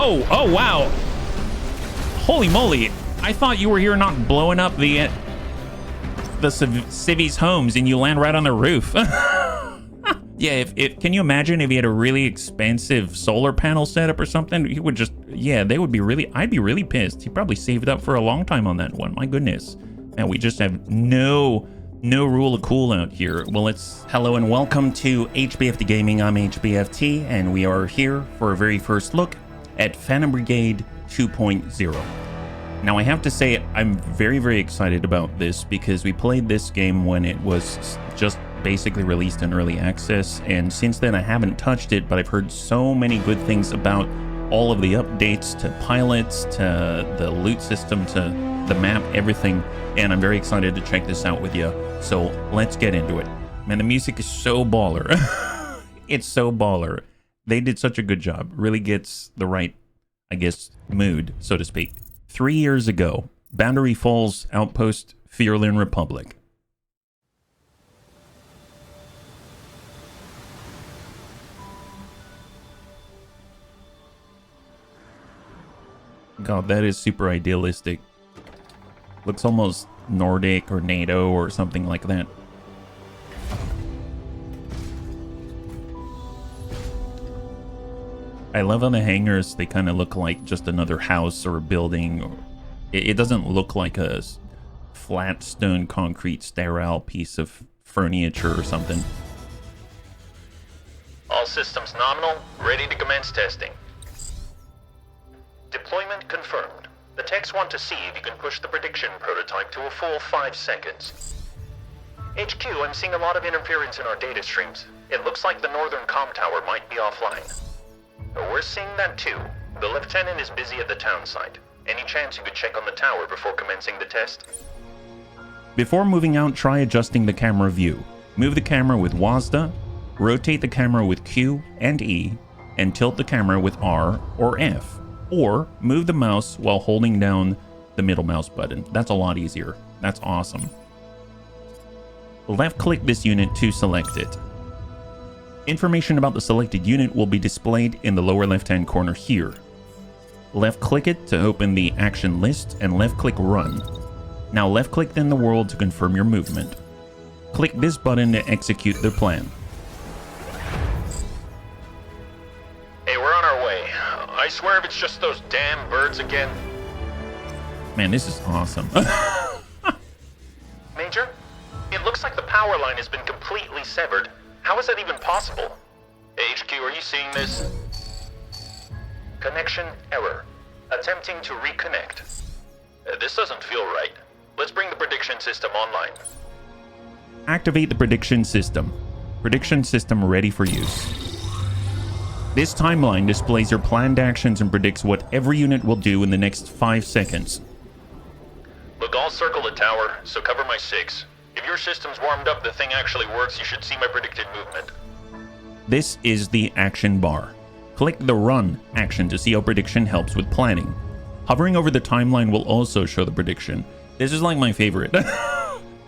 Oh, wow. Holy moly. I thought you were here not blowing up the civvies' homes and you land right on the roof. Yeah, can you imagine if he had a really expensive solar panel setup or something? He would just, yeah, they would be really, I'd be really pissed. He probably saved up for a long time on that one. My goodness. And we just have no rule of cool out here. Well, hello and welcome to HBFT Gaming. I'm HBFT, and we are here for a very first look at Phantom Brigade 2.0. Now, I have to say, I'm very, very excited about this because we played this game when it was just basically released in early access, and since then I haven't touched it, but I've heard so many good things about all of the updates to pilots, to the loot system, to the map, everything, and I'm very excited to check this out with you. So let's get into it. Man, the music is so baller. It's so baller. They did such a good job. Really gets the right, I guess, mood, so to speak. 3 years ago, Boundary Falls Outpost, Fyrland Republic. God, that is super idealistic. Looks almost Nordic or NATO or something like that. I love on the hangars, they kind of look like just another house or a building. It doesn't look like a flat stone concrete sterile piece of furniture or something. All systems nominal, ready to commence testing. Deployment confirmed. The techs want to see if you can push the prediction prototype to a full 5 seconds. HQ, I'm seeing a lot of interference in our data streams. It looks like the northern comm tower might be offline. We're seeing that too. The lieutenant is busy at the town site. Any chance you could check on the tower before commencing the test? Before moving out, try adjusting the camera view. Move the camera with WASD, rotate the camera with Q and E, and tilt the camera with R or F. Or move the mouse while holding down the middle mouse button. That's a lot easier. That's awesome. Left-click this unit to select it. Information about the selected unit will be displayed in the lower left-hand corner here. Left-click it to open the action list and left-click Run. Now left-click then the world to confirm your movement. Click this button to execute the plan. Hey, we're on our way. I swear if it's just those damn birds again. Man, this is awesome. Major, it looks like the power line has been completely severed. How is that even possible? HQ, are you seeing this? Connection error. Attempting to reconnect. This doesn't feel right. Let's bring the prediction system online. Activate the prediction system. Prediction system ready for use. This timeline displays your planned actions and predicts what every unit will do in the next 5 seconds. Look, I'll circle the tower, so cover my 6. If your system's warmed up, the thing actually works, you should see my predicted movement. This is the action bar. Click the Run action to see how prediction helps with planning. Hovering over the timeline will also show the prediction. This is like my favorite.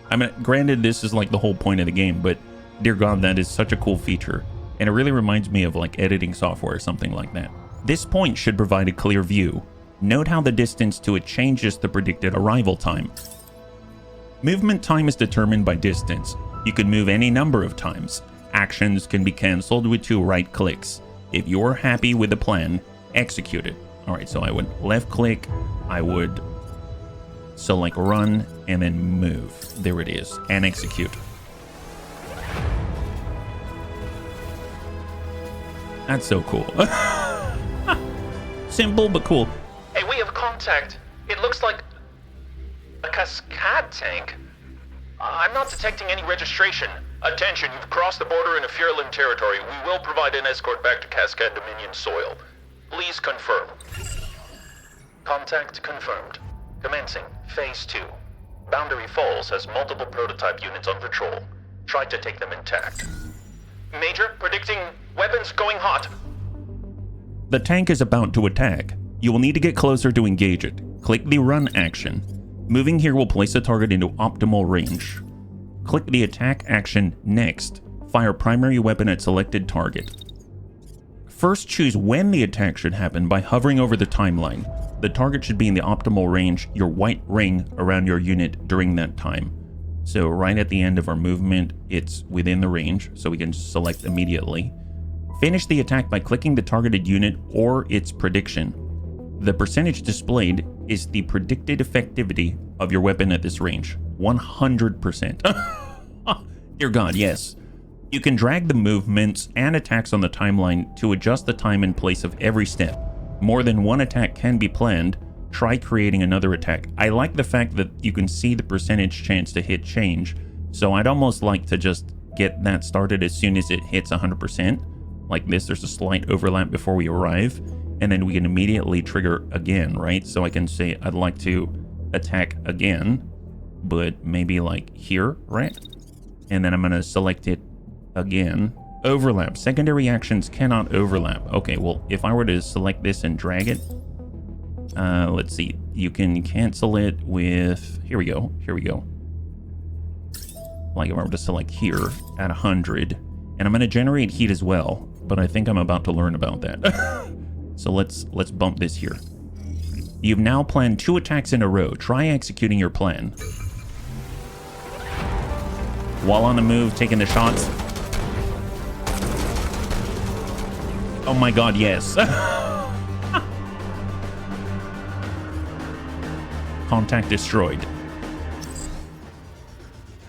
I mean, granted, this is like the whole point of the game, but dear God, that is such a cool feature. And it really reminds me of like editing software or something like that. This point should provide a clear view. Note how the distance to it changes the predicted arrival time. Movement time is determined by distance. You can move any number of times. Actions can be cancelled with 2 right clicks. If you're happy with the plan, execute it. Alright, so I would left click, I would select run, and then move. There it is, and execute. That's so cool. Simple but cool. Hey, we have contact. It looks like a Cascade tank. I'm not detecting any registration. Attention, you've crossed the border into Fyrland territory. We will provide an escort back to Cascade Dominion soil. Please confirm. Contact confirmed. Commencing Phase 2. Boundary Falls has multiple prototype units on patrol. Try to take them intact. Major, predicting weapons going hot. The tank is about to attack. You will need to get closer to engage it. Click the Run action. Moving here will place the target into optimal range. Click the attack action next. Fire primary weapon at selected target. First, choose when the attack should happen by hovering over the timeline. The target should be in the optimal range, your white ring around your unit during that time. So right at the end of our movement, it's within the range, so we can select immediately. Finish the attack by clicking the targeted unit or its prediction. The percentage displayed is the predicted effectivity of your weapon at this range. 100%. Dear God, yes. You can drag the movements and attacks on the timeline to adjust the time and place of every step. More than one attack can be planned. Try creating another attack. I like the fact that you can see the percentage chance to hit change, so I'd almost like to just get that started as soon as it hits 100%. Like this, there's a slight overlap before we arrive, and then we can immediately trigger again, right? So I can say I'd like to attack again, but maybe like here, right? And then I'm gonna select it again. Overlap. Secondary actions cannot overlap. Okay, well, if I were to select this and drag it, let's see. You can cancel it with, here we go. Like if I were to select here at 100, and I'm gonna generate heat as well, but I think I'm about to learn about that. So let's bump this here. You've now planned 2 attacks in a row. Try executing your plan. While on the move, taking the shots. Oh my God, yes. Contact destroyed.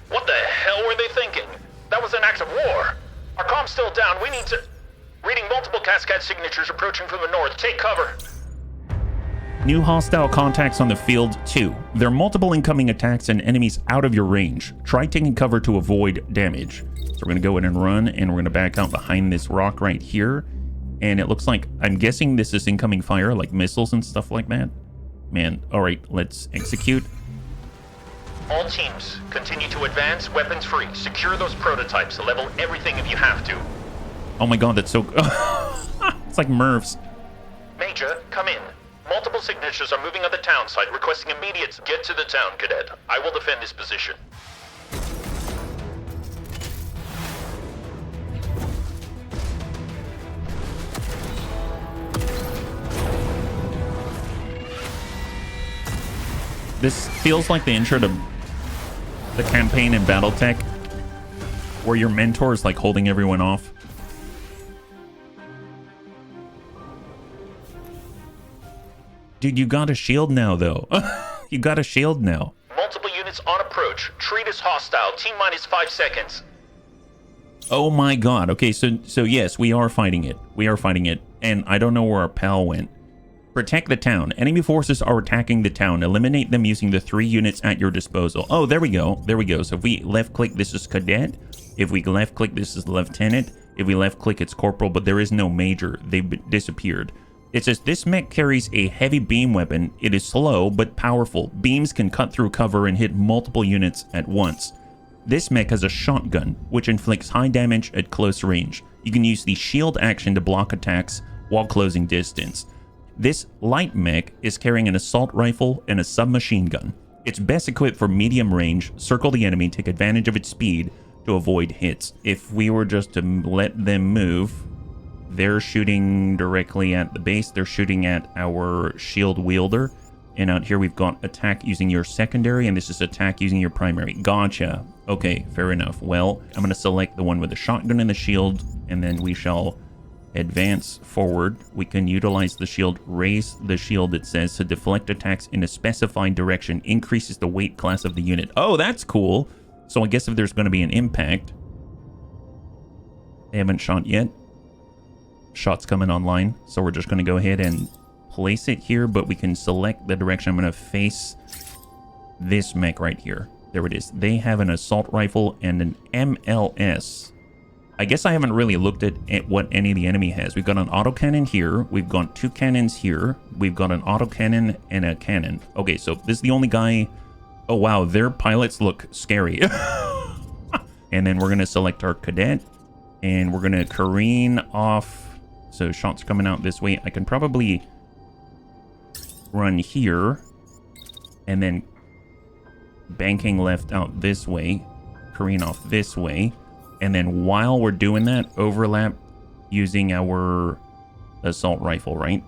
What the hell were they thinking? That was an act of war. Our com's still down. We need to... Reading multiple cascade signatures approaching from the north. Take cover. New hostile contacts on the field 2. There are multiple incoming attacks and enemies out of your range. Try taking cover to avoid damage. So we're going to go in and run, and we're going to back out behind this rock right here. And it looks like, I'm guessing this is incoming fire, like missiles and stuff like that. Man, alright, let's execute. All teams, continue to advance, weapons free. Secure those prototypes. Level everything if you have to. Oh my God, that's so... It's like Mervs. Major, come in. Multiple signatures are moving on the town side, requesting immediate... Get to the town, Cadet. I will defend this position. This feels like the intro to the campaign in Battletech, where your mentor is like holding everyone off. Dude, you got a shield now, though. You got a shield now. Multiple units on approach. Treat as hostile. T-minus 5 seconds. Oh my God. Okay, so yes, we are fighting it. We are fighting it. And I don't know where our pal went. Protect the town. Enemy forces are attacking the town. Eliminate them using the 3 units at your disposal. Oh, there we go. There we go. So if we left-click, this is Cadet. If we left-click, this is Lieutenant. If we left-click, it's Corporal, but there is no Major. They've disappeared. It says, this mech carries a heavy beam weapon. It is slow, but powerful. Beams can cut through cover and hit multiple units at once. This mech has a shotgun, which inflicts high damage at close range. You can use the shield action to block attacks while closing distance. This light mech is carrying an assault rifle and a submachine gun. It's best equipped for medium range. Circle the enemy, take advantage of its speed to avoid hits. If we were just to let them move, they're shooting directly at the base. They're shooting at our shield wielder. And out here we've got attack using your secondary, and this is attack using your primary. Gotcha. Okay, fair enough. Well, I'm going to select the one with the shotgun and the shield, and then we shall advance forward. We can utilize the shield. Raise the shield, it says, to deflect attacks in a specified direction. Increases the weight class of the unit. Oh, that's cool. So I guess if there's going to be an impact. They haven't shot yet. Shots coming online. So we're just going to go ahead and place it here, but we can select the direction. I'm going to face this mech right here. There it is. They have an assault rifle and an MLS. I guess I haven't really looked at what any of the enemy has. We've got an autocannon here. We've got 2 cannons here. We've got an autocannon and a cannon. Okay, so this is the only guy. Oh, wow. Their pilots look scary. And then we're going to select our cadet. And we're going to careen off. So shots coming out this way. I can probably run here. And then banking left out this way. Careen off this way. And then while we're doing that, overlap using our assault rifle, right?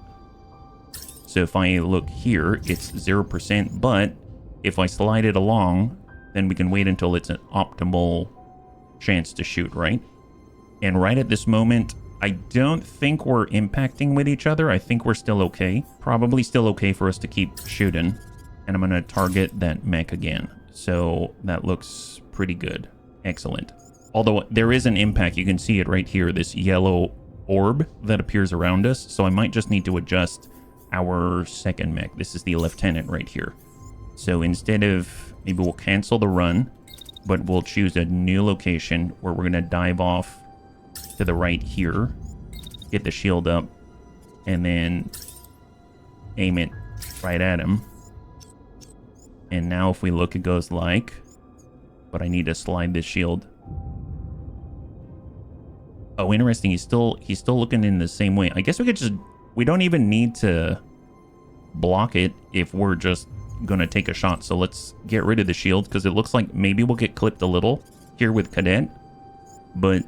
So if I look here, it's 0%, but if I slide it along, then we can wait until it's an optimal chance to shoot, right? And right at this moment, I don't think we're impacting with each other. I think we're still okay. Probably still okay for us to keep shooting. And I'm going to target that mech again. So that looks pretty good. Excellent. Although there is an impact. You can see it right here, this yellow orb that appears around us. So I might just need to adjust our second mech. This is the lieutenant right here. So instead of, maybe we'll cancel the run, but we'll choose a new location where we're going to dive off to the right here, get the shield up, and then aim it right at him. And now if we look, it goes like, but I need to slide this shield. Oh, interesting. He's still looking in the same way. I guess we don't even need to block it if we're just gonna take a shot. So let's get rid of the shield, because it looks like maybe we'll get clipped a little here with Cadet, but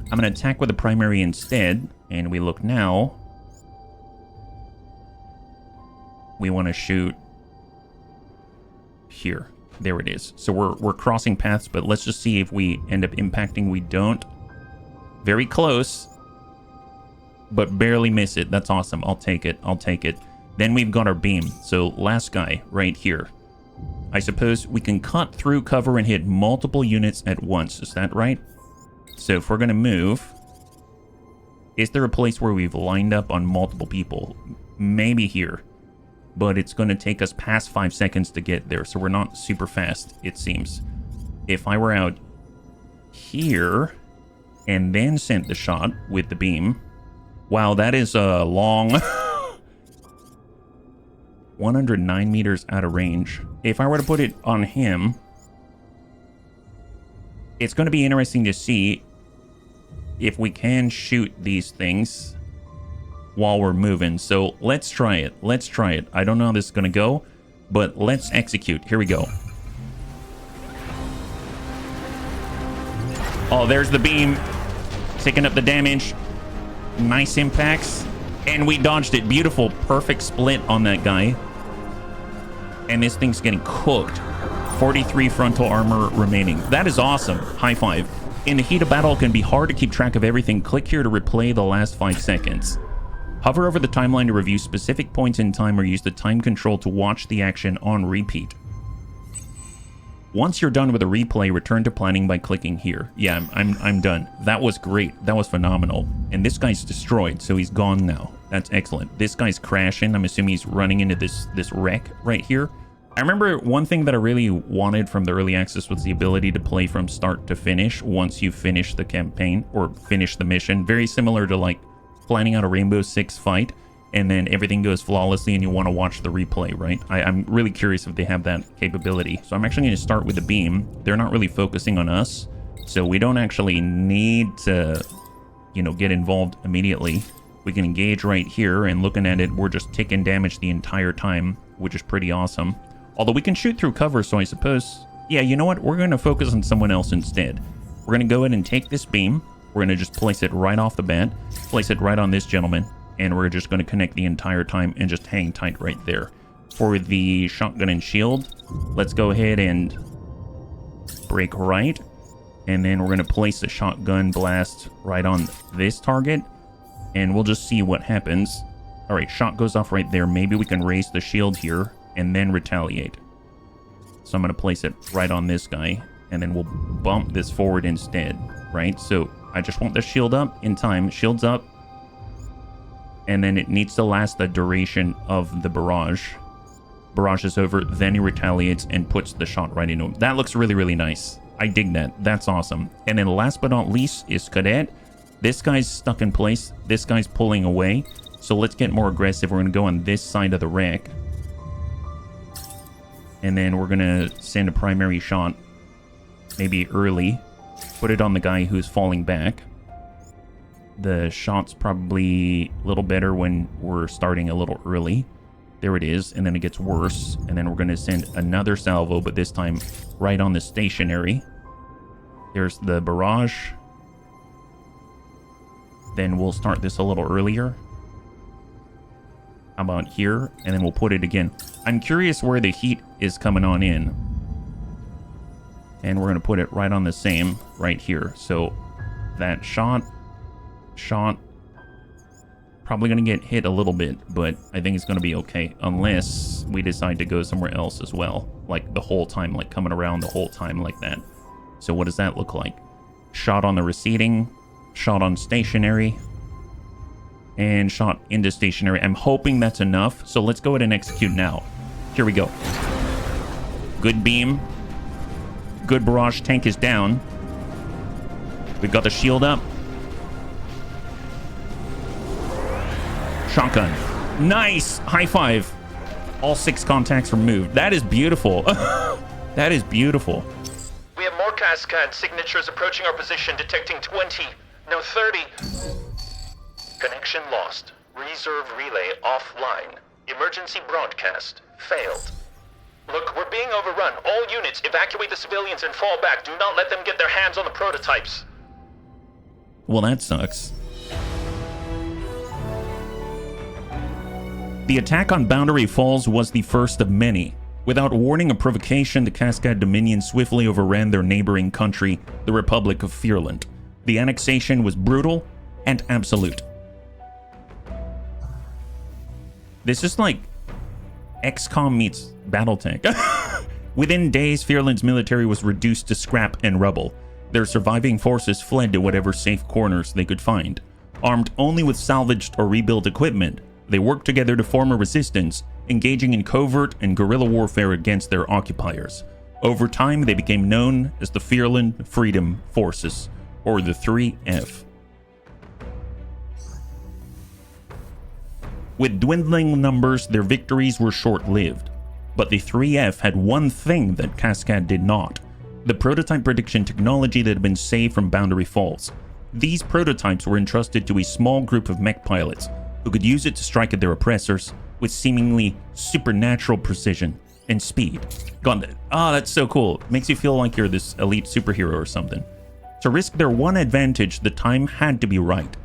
I'm gonna attack with the primary instead. And we look now, we want to shoot here. There it is. So we're crossing paths, but let's just see if we end up impacting. We don't. Very close, but barely miss it. That's awesome. I'll take it. I'll take it. Then we've got our beam. So last guy right here. I suppose we can cut through cover and hit multiple units at once. Is that right? So if we're going to move, is there a place where we've lined up on multiple people? Maybe here. But it's going to take us past 5 seconds to get there. So we're not super fast, it seems. If I were out here and then sent the shot with the beam. Wow, that is a long... 109 meters out of range. If I were to put it on him, it's going to be interesting to see if we can shoot these things while we're moving. So let's try it. Let's try it. I don't know how this is going to go, but let's execute. Here we go. Oh, there's the beam. Taking up the damage. Nice impacts. And we dodged it. Beautiful. Perfect split on that guy. And this thing's getting cooked. 43 frontal armor remaining. That is awesome. High five. In the heat of battle, it can be hard to keep track of everything. Click here to replay the last 5 seconds. Hover over the timeline to review specific points in time, or use the time control to watch the action on repeat. Once you're done with a replay, return to planning by clicking here. Yeah, I'm done. That was great. That was phenomenal. And this guy's destroyed, so he's gone now. That's excellent. This guy's crashing. I'm assuming he's running into this wreck right here. I remember one thing that I really wanted from the early access was the ability to play from start to finish once you finish the campaign or finish the mission. Very similar to like planning out a Rainbow Six fight, and then everything goes flawlessly and you want to watch the replay, right? I'm really curious if they have that capability. So I'm actually going to start with the beam. They're not really focusing on us, so we don't actually need to, you know, get involved immediately. We can engage right here, and looking at it, we're just taking damage the entire time, which is pretty awesome. Although we can shoot through cover, so I suppose... Yeah, you know what? We're going to focus on someone else instead. We're going to go ahead and take this beam. We're going to just place it right off the bat. Place it right on this gentleman. And we're just going to connect the entire time and just hang tight right there. For the shotgun and shield, let's go ahead and break right. And then we're going to place the shotgun blast right on this target. And we'll just see what happens. All right, shot goes off right there. Maybe we can raise the shield here and then retaliate. So I'm going to place it right on this guy, and then we'll bump this forward instead, right? So I just want the shield up in time. Shield's up. And then it needs to last the duration of the barrage. Barrage is over, then he retaliates and puts the shot right into him. That looks really, really nice. I dig that. That's awesome. And then last but not least is Cadet. This guy's stuck in place. This guy's pulling away. So let's get more aggressive. We're going to go on this side of the wreck. And then we're going to send a primary shot, maybe early. Put it on the guy who's falling back. The shot's probably a little better when we're starting a little early. There it is. And then it gets worse. And then we're going to send another salvo, but this time right on the stationary. There's the barrage. Then we'll start this a little earlier. How about here? And then we'll put it again. I'm curious where the heat is coming on in. And we're going to put it right on the same right here. So that shot. Probably going to get hit a little bit, but I think it's going to be okay. Unless we decide to go somewhere else as well. Like the whole time, like coming around the whole time like that. So what does that look like? Shot on the receding. Shot on stationary. And shot into stationary. I'm hoping that's enough. So let's go ahead and execute now. Here we go. Good beam. Good barrage tank is down. We've got the shield up. Shotgun. Nice! High five. All 6 contacts removed. That is beautiful. That is beautiful. We have more Cascade signatures approaching our position, detecting 20. No, 30. Connection lost. Reserve relay offline. Emergency broadcast failed. Look, we're being overrun. All units, evacuate the civilians and fall back. Do not let them get their hands on the prototypes. Well, that sucks. The attack on Boundary Falls was the first of many. Without warning or provocation, the Cascade Dominion swiftly overran their neighboring country, the Republic of Fyrland. The annexation was brutal and absolute. This is like XCOM meets Battletech. Within days, Fyrland's military was reduced to scrap and rubble. Their surviving forces fled to whatever safe corners they could find. Armed only with salvaged or rebuilt equipment, they worked together to form a resistance, engaging in covert and guerrilla warfare against their occupiers. Over time, they became known as the Fyrland Freedom Forces, or the 3F. With dwindling numbers, their victories were short-lived. But the 3F had one thing that Cascade did not: the prototype prediction technology that had been saved from Boundary Falls. These prototypes were entrusted to a small group of mech pilots who could use it to strike at their oppressors with seemingly supernatural precision and speed. That's so cool. Makes you feel like you're this elite superhero or something. To risk their one advantage, the time had to be right.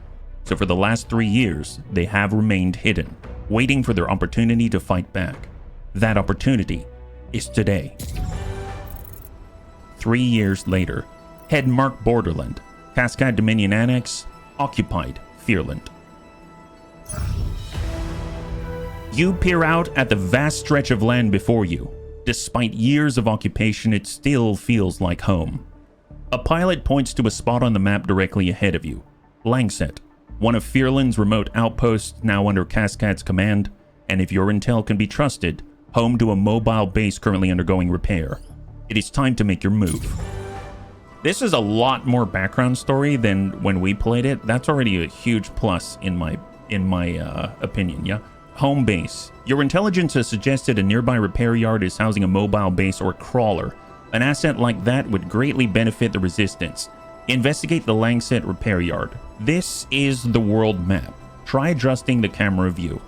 So for the last 3 years, they have remained hidden, waiting for their opportunity to fight back. That opportunity is today. 3 years later, Headmark Borderland, Cascade Dominion Annex, occupied Fyrland. You peer out at the vast stretch of land before you. Despite years of occupation, it still feels like home. A pilot points to a spot on the map directly ahead of you. Langset, one of Fyrland's remote outposts now under Cascade's command, and if your intel can be trusted, home to a mobile base currently undergoing repair. It is time to make your move. This is a lot more background story than when we played it. That's already a huge plus in my opinion, yeah? Home base. Your intelligence has suggested a nearby repair yard is housing a mobile base or crawler. An asset like that would greatly benefit the resistance. Investigate the Langset repair yard. This is the world map. Try adjusting the camera view.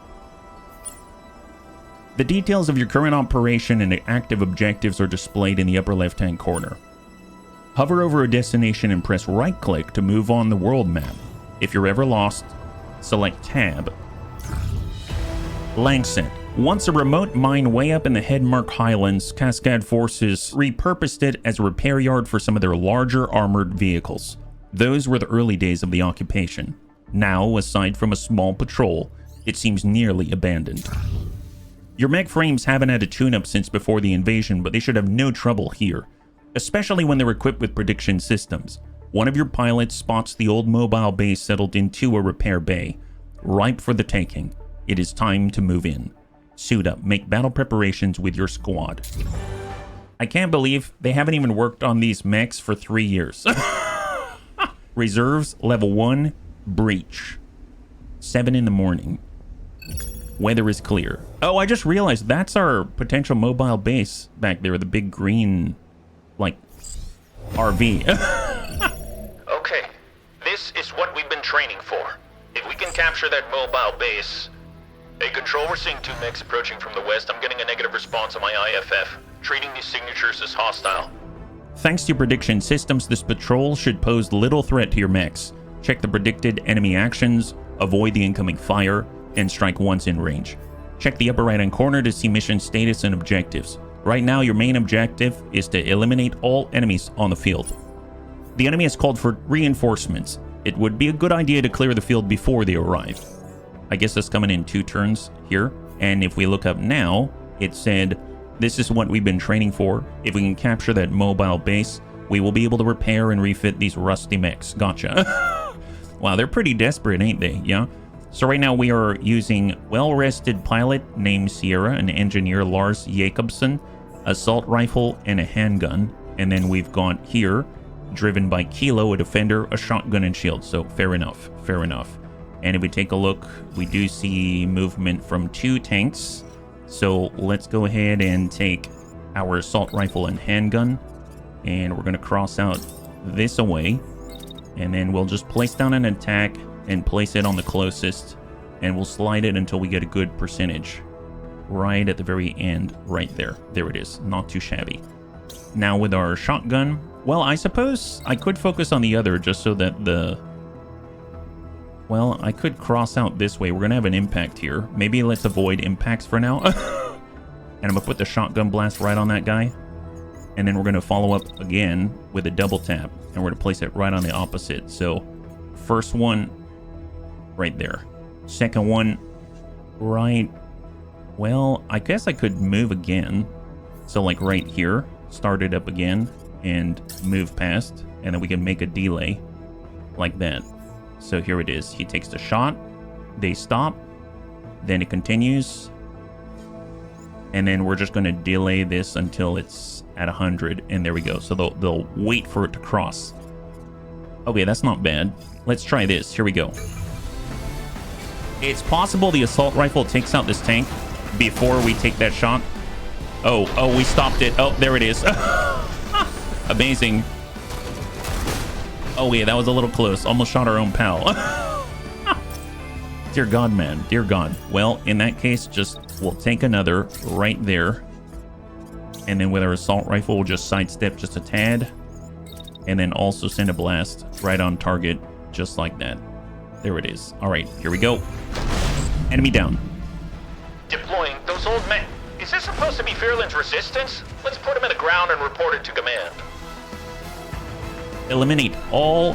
The details of your current operation and active objectives are displayed in the upper left-hand corner. Hover over a destination and press right-click to move on the world map. If you're ever lost, select Tab. Langset. Once a remote mine way up in the Headmark Highlands, Cascade forces repurposed it as a repair yard for some of their larger armored vehicles. Those were the early days of the occupation. Now, aside from a small patrol, it seems nearly abandoned. Your mech frames haven't had a tune-up since before the invasion, but they should have no trouble here, especially when they're equipped with prediction systems. One of your pilots spots the old mobile base settled into a repair bay, ripe for the taking. It is time to move in. Suit up, make battle preparations with your squad. I can't believe they haven't even worked on these mechs for 3 years. Reserves, level 1, breach. 7 in the morning. Weather is clear. Oh, I just realized that's our potential mobile base back there, the big green, like, RV. Okay, this is what we've been training for. If we can capture that mobile base... Hey, Control, we're seeing 2 mechs approaching from the west. I'm getting a negative response on my IFF. Treating these signatures as hostile. Thanks to your prediction systems, this patrol should pose little threat to your mechs. Check the predicted enemy actions, avoid the incoming fire, and strike once in range. Check the upper right-hand corner to see mission status and objectives. Right now, your main objective is to eliminate all enemies on the field. The enemy has called for reinforcements. It would be a good idea to clear the field before they arrive. I guess that's coming in 2 turns here. And if we look up now, it said, this is what we've been training for. If we can capture that mobile base, we will be able to repair and refit these rusty mechs. Gotcha. Wow, they're pretty desperate, ain't they? Yeah. So right now we are using well-rested pilot named Sierra, an engineer Lars Jacobson, assault rifle, and a handgun. And then we've got here, driven by Kilo, a defender, a shotgun, and shield. So fair enough, fair enough. And if we take a look, we do see movement from 2 tanks. So let's go ahead and take our assault rifle and handgun. And we're going to cross out this away. And then we'll just place down an attack and place it on the closest, and we'll slide it until we get a good percentage right at the very end. Right there it is, not too shabby. Now with our shotgun, well, I suppose I could focus on the other just so that well, I could cross out this way. We're gonna have an impact here. Maybe let's avoid impacts for now. And I'm gonna put the shotgun blast right on that guy, and then we're gonna follow up again with a double tap, and we're gonna place it right on the opposite. So first one right there, second one right, well, I guess I could move again, so like right here, start it up again and move past, and then we can make a delay like that. So here it is, he takes the shot, they stop, then it continues, and then we're just going to delay this until it's at 100, and there we go. So they'll wait for it to cross. Okay, that's not bad. Let's try this. Here we go. It's possible the assault rifle takes out this tank before we take that shot. Oh, we stopped it. Oh, there it is. Amazing. Oh, yeah, that was a little close. Almost shot our own pal. Dear God, man. Dear God. Well, in that case, we'll take another right there. And then with our assault rifle, we'll just sidestep just a tad. And then also send a blast right on target, just like that. There it is. All right, here we go. Enemy down. Deploying those old men. Is this supposed to be Fyrland's resistance? Let's put him in the ground and report it to command. Eliminate all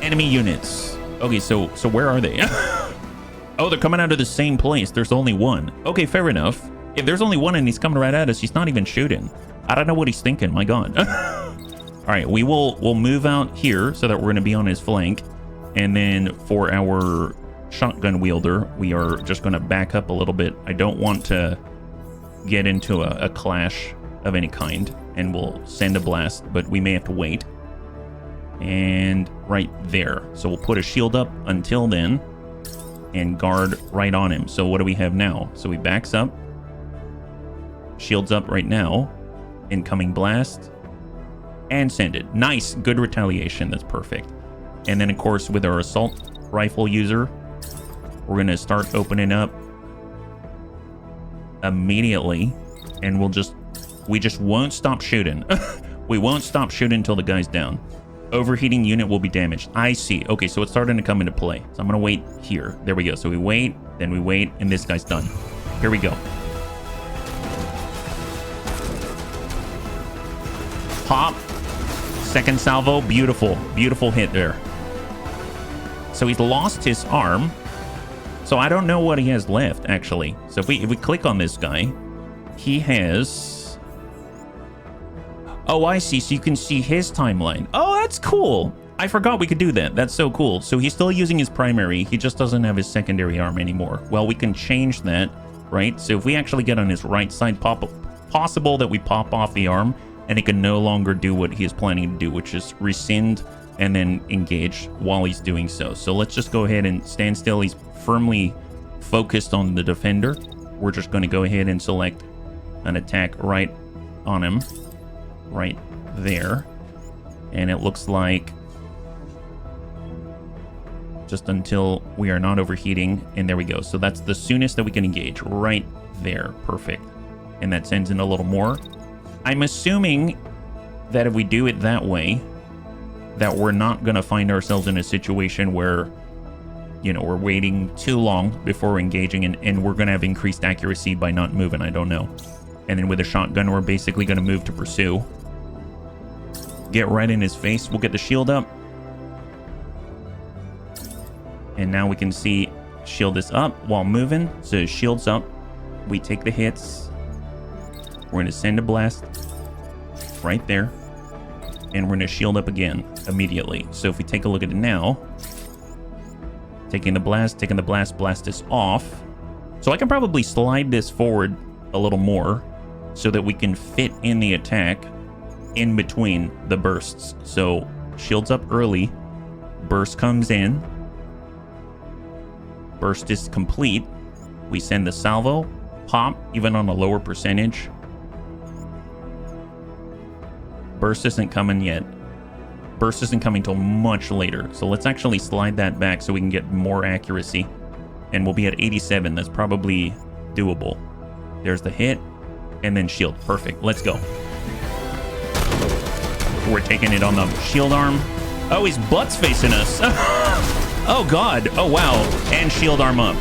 enemy units. Okay, so where are they? Oh, they're coming out of the same place. There's only one. Okay, fair enough. If there's only one and he's coming right at us, he's not even shooting. I don't know what he's thinking. My God. All right, we'll move out here so that we're going to be on his flank. And then for our shotgun wielder, we are just going to back up a little bit. I don't want to get into a clash of any kind, and we'll send a blast, but we may have to wait. And right there. So we'll put a shield up until then and guard right on him. So what do we have now? So he backs up, shields up right now, incoming blast, and send it. Nice, good retaliation. That's perfect. And then, of course, with our assault rifle user, we're going to start opening up immediately, and we just won't stop shooting. We won't stop shooting until the guy's down. Overheating unit will be damaged. I see. Okay, so it's starting to come into play. So I'm going to wait here. There we go. So we wait, then we wait, and this guy's done. Here we go. Pop. Second salvo. Beautiful. Beautiful hit there. So he's lost his arm. So I don't know what he has left, actually. So if we click on this guy, he has... Oh, I see. So you can see his timeline. Oh, that's cool. I forgot we could do that. That's so cool. So he's still using his primary. He just doesn't have his secondary arm anymore. Well, we can change that, right? So if we actually get on his right side, possible that we pop off the arm, and he can no longer do what he is planning to do, which is rescind and then engage while he's doing so. So let's just go ahead and stand still. He's firmly focused on the defender. We're just going to go ahead and select an attack right on him. Right there. And it looks like just until we are not overheating. And there we go. So that's the soonest that we can engage. Right there. Perfect. And that sends in a little more. I'm assuming that if we do it that way, that we're not going to find ourselves in a situation where, you know, we're waiting too long before engaging, and we're going to have increased accuracy by not moving. I don't know. And then with a shotgun, we're basically going to move to pursue. Get right in his face. We'll get the shield up. And now we can see shield is up while moving. So shield's up. We take the hits. We're going to send a blast right there. And we're going to shield up again immediately. So if we take a look at it now, taking the blast, blast is off. So I can probably slide this forward a little more so that we can fit in the attack in between the bursts. So shield's up early, burst comes in, burst is complete. We send the salvo, pop, even on a lower percentage. Burst isn't coming yet. Burst isn't coming till much later. So let's actually slide that back so we can get more accuracy. And we'll be at 87. That's probably doable. There's the hit. And then shield. Perfect. Let's go. We're taking it on the shield arm. Oh, his butt's facing us. Oh, God. Oh, wow. And shield arm up.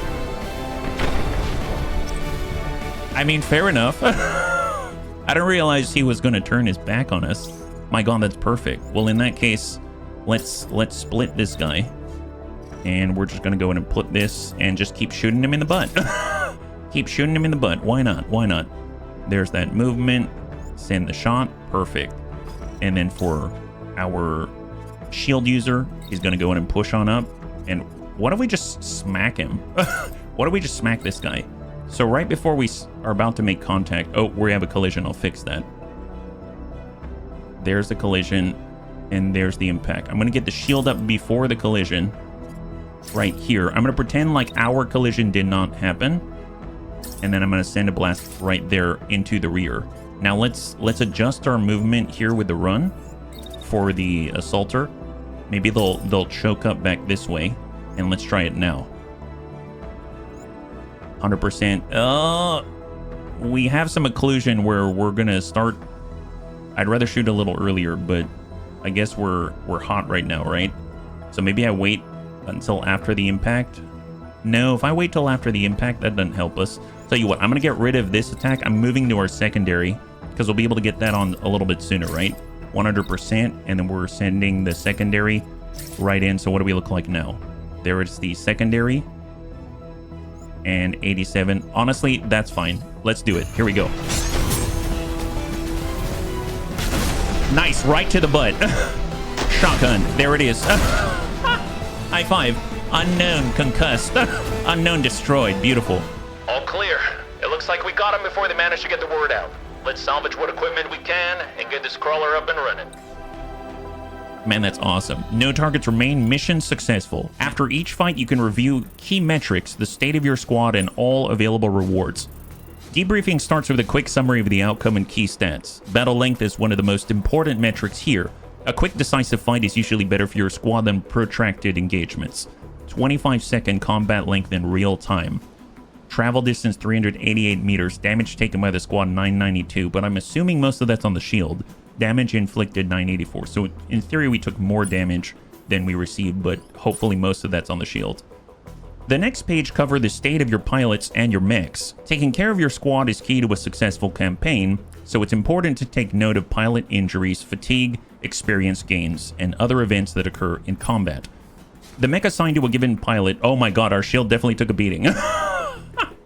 I mean, fair enough. I didn't realize he was going to turn his back on us. My God, that's perfect. Well, in that case, let's split this guy. And we're just going to go in and put this and just keep shooting him in the butt. Keep shooting him in the butt. Why not? Why not? There's that movement. Send the shot. Perfect. And then for our shield user, he's going to go in and push on up. And what if we just smack him? What if we just smack this guy? So right before we are about to make contact... Oh, we have a collision. I'll fix that. There's the collision. And there's the impact. I'm going to get the shield up before the collision. Right here. I'm going to pretend like our collision did not happen. And then I'm going to send a blast right there into the rear. Now let's adjust our movement here with the run for the assaulter. Maybe they'll choke up back this way. And let's try it now. 100%. We have some occlusion where we're going to start... I'd rather shoot a little earlier, but I guess we're hot right now, right? So maybe I wait until after the impact. No, if I wait till after the impact, that doesn't help us. Tell you what, I'm going to get rid of this attack. I'm moving to our secondary because we'll be able to get that on a little bit sooner, right? 100%, and then we're sending the secondary right in. So what do we look like now? There is the secondary. And 87. Honestly, that's fine. Let's do it. Here we go. Nice. Right to the butt. Shotgun. There it is. High five. Unknown concussed. Unknown destroyed. Beautiful. All clear. It looks like we got him before they managed to get the word out. Let's salvage what equipment we can and get this crawler up and running. Man, that's awesome. No targets remain. Mission successful. After each fight, you can review key metrics, the state of your squad, and all available rewards. Debriefing starts with a quick summary of the outcome and key stats. Battle length is one of the most important metrics here. A quick, decisive fight is usually better for your squad than protracted engagements. 25-second combat length in real time. Travel distance 388 meters. Damage taken by the squad 992, but I'm assuming most of that's on the shield. Damage inflicted 984. So in theory, we took more damage than we received, but hopefully most of that's on the shield. The next page covers the state of your pilots and your mechs. Taking care of your squad is key to a successful campaign, so it's important to take note of pilot injuries, fatigue, experience gains, and other events that occur in combat. The mech assigned to a given pilot... Oh my god, our shield definitely took a beating.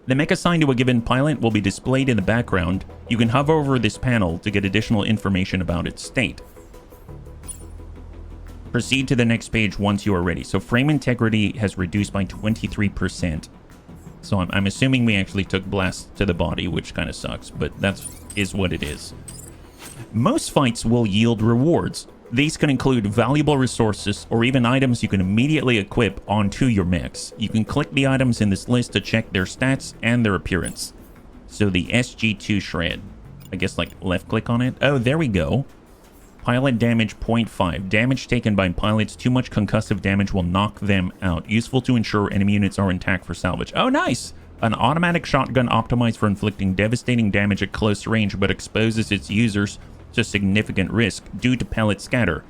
The mech assigned to a given pilot will be displayed in the background. You can hover over this panel to get additional information about its state. Proceed to the next page once you are ready. So frame integrity has reduced by 23%. So I'm assuming we actually took blasts to the body, which kind of sucks, but that is what it is. Most fights will yield rewards. These can include valuable resources or even items you can immediately equip onto your mechs. You can click the items in this list to check their stats and their appearance. So the SG2 shred. I guess like left click on it. Oh, there we go. Pilot damage 0.5. Damage taken by pilots. Too much concussive damage will knock them out. Useful to ensure enemy units are intact for salvage. Oh, nice! An automatic shotgun optimized for inflicting devastating damage at close range, but exposes its users to significant risk due to pellet scatter.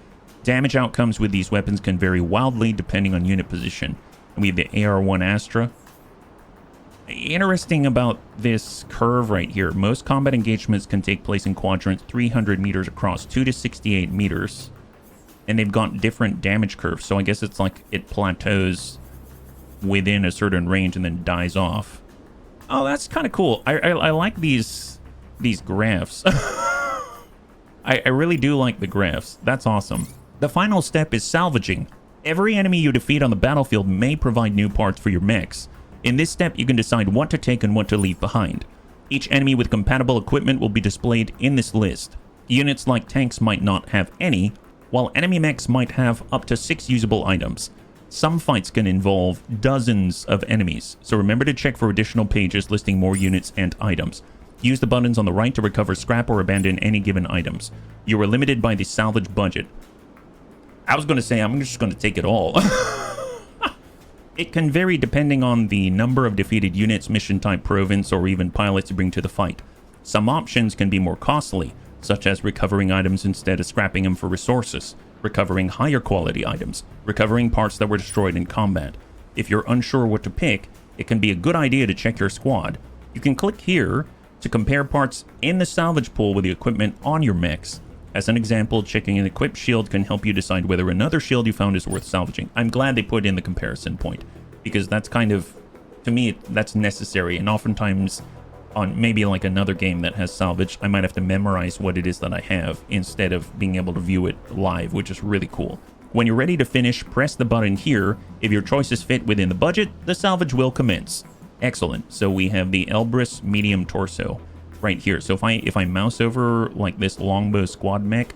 Damage outcomes with these weapons can vary wildly depending on unit position. We have the AR-1 Astra. Interesting about this curve right here. Most combat engagements can take place in quadrants 300 meters across, 2 to 68 meters. And they've got different damage curves, so I guess it's like it plateaus within a certain range and then dies off. Oh, that's kind of cool. I like these graphs. I really do like the graphs. That's awesome. The final step is salvaging. Every enemy you defeat on the battlefield may provide new parts for your mechs. In this step, you can decide what to take and what to leave behind. Each enemy with compatible equipment will be displayed in this list. Units like tanks might not have any, while enemy mechs might have up to 6 usable items. Some fights can involve dozens of enemies, so remember to check for additional pages listing more units and items. Use the buttons on the right to recover scrap or abandon any given items. You are limited by the salvage budget. I was going to say I'm just going to take it all. It can vary depending on the number of defeated units, mission type, province, or even pilots you bring to the fight. Some options can be more costly, such as recovering items instead of scrapping them for resources, recovering higher quality items, recovering parts that were destroyed in combat. If you're unsure what to pick, it can be a good idea to check your squad. You can click here to compare parts in the salvage pool with the equipment on your mechs. As an example, checking an equipped shield can help you decide whether another shield you found is worth salvaging. I'm glad they put in the comparison point, because that's kind of, to me, that's necessary. And oftentimes, on maybe like another game that has salvage, I might have to memorize what it is that I have instead of being able to view it live, which is really cool. When you're ready to finish, press the button here. If your choices fit within the budget, the salvage will commence. Excellent. So we have the Elbrus medium torso right here. So if I mouse over like this longbow squad mech,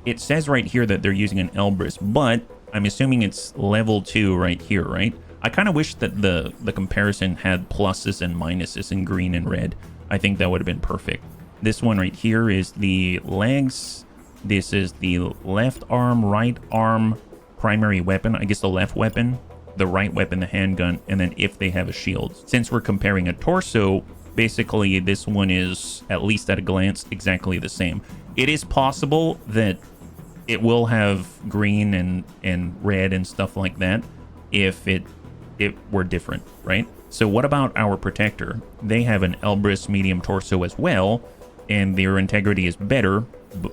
it says right here that they're using an Elbrus, but I'm assuming it's level 2 right here, right? I kind of wish that the comparison had pluses and minuses in green and red. I think that would have been perfect. This one right here is the legs. This is the left arm, right arm, primary weapon. I guess the left weapon, the right weapon, the handgun, and then if they have a shield. Since we're comparing a torso, basically this one is, at least at a glance, exactly the same. It is possible that it will have green and red and stuff like that if it were different, right? So what about our protector? They have an Elbrus medium torso as well, and their integrity is better,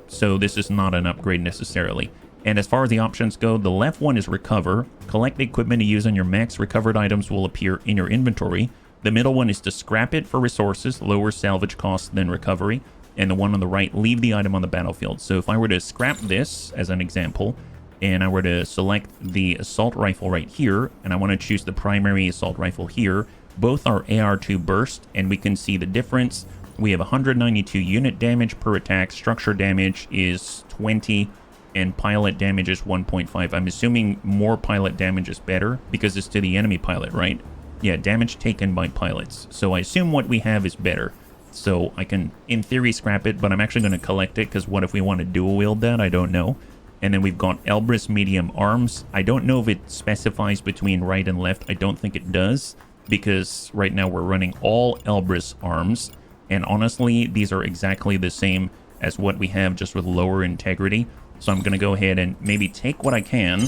so this is not an upgrade necessarily. And as far as the options go, the left one is recover. Collect the equipment to use on your mechs. Recovered items will appear in your inventory. The middle one is to scrap it for resources, lower salvage costs than recovery. And the one on the right, leave the item on the battlefield. So if I were to scrap this, as an example, and I were to select the assault rifle right here, and I want to choose the primary assault rifle here, both are AR2 burst, and we can see the difference. We have 192 unit damage per attack, structure damage is 20, and pilot damage is 1.5. I'm assuming more pilot damage is better, because it's to the enemy pilot, right? Yeah, damage taken by pilots. So I assume what we have is better. So I can, in theory, scrap it, but I'm actually going to collect it, because what if we want to dual wield that? I don't know. And then we've got Elbrus medium arms. I don't know if it specifies between right and left. I don't think it does, because right now we're running all Elbrus arms. And honestly, these are exactly the same as what we have, just with lower integrity. So I'm going to go ahead and maybe take what I can,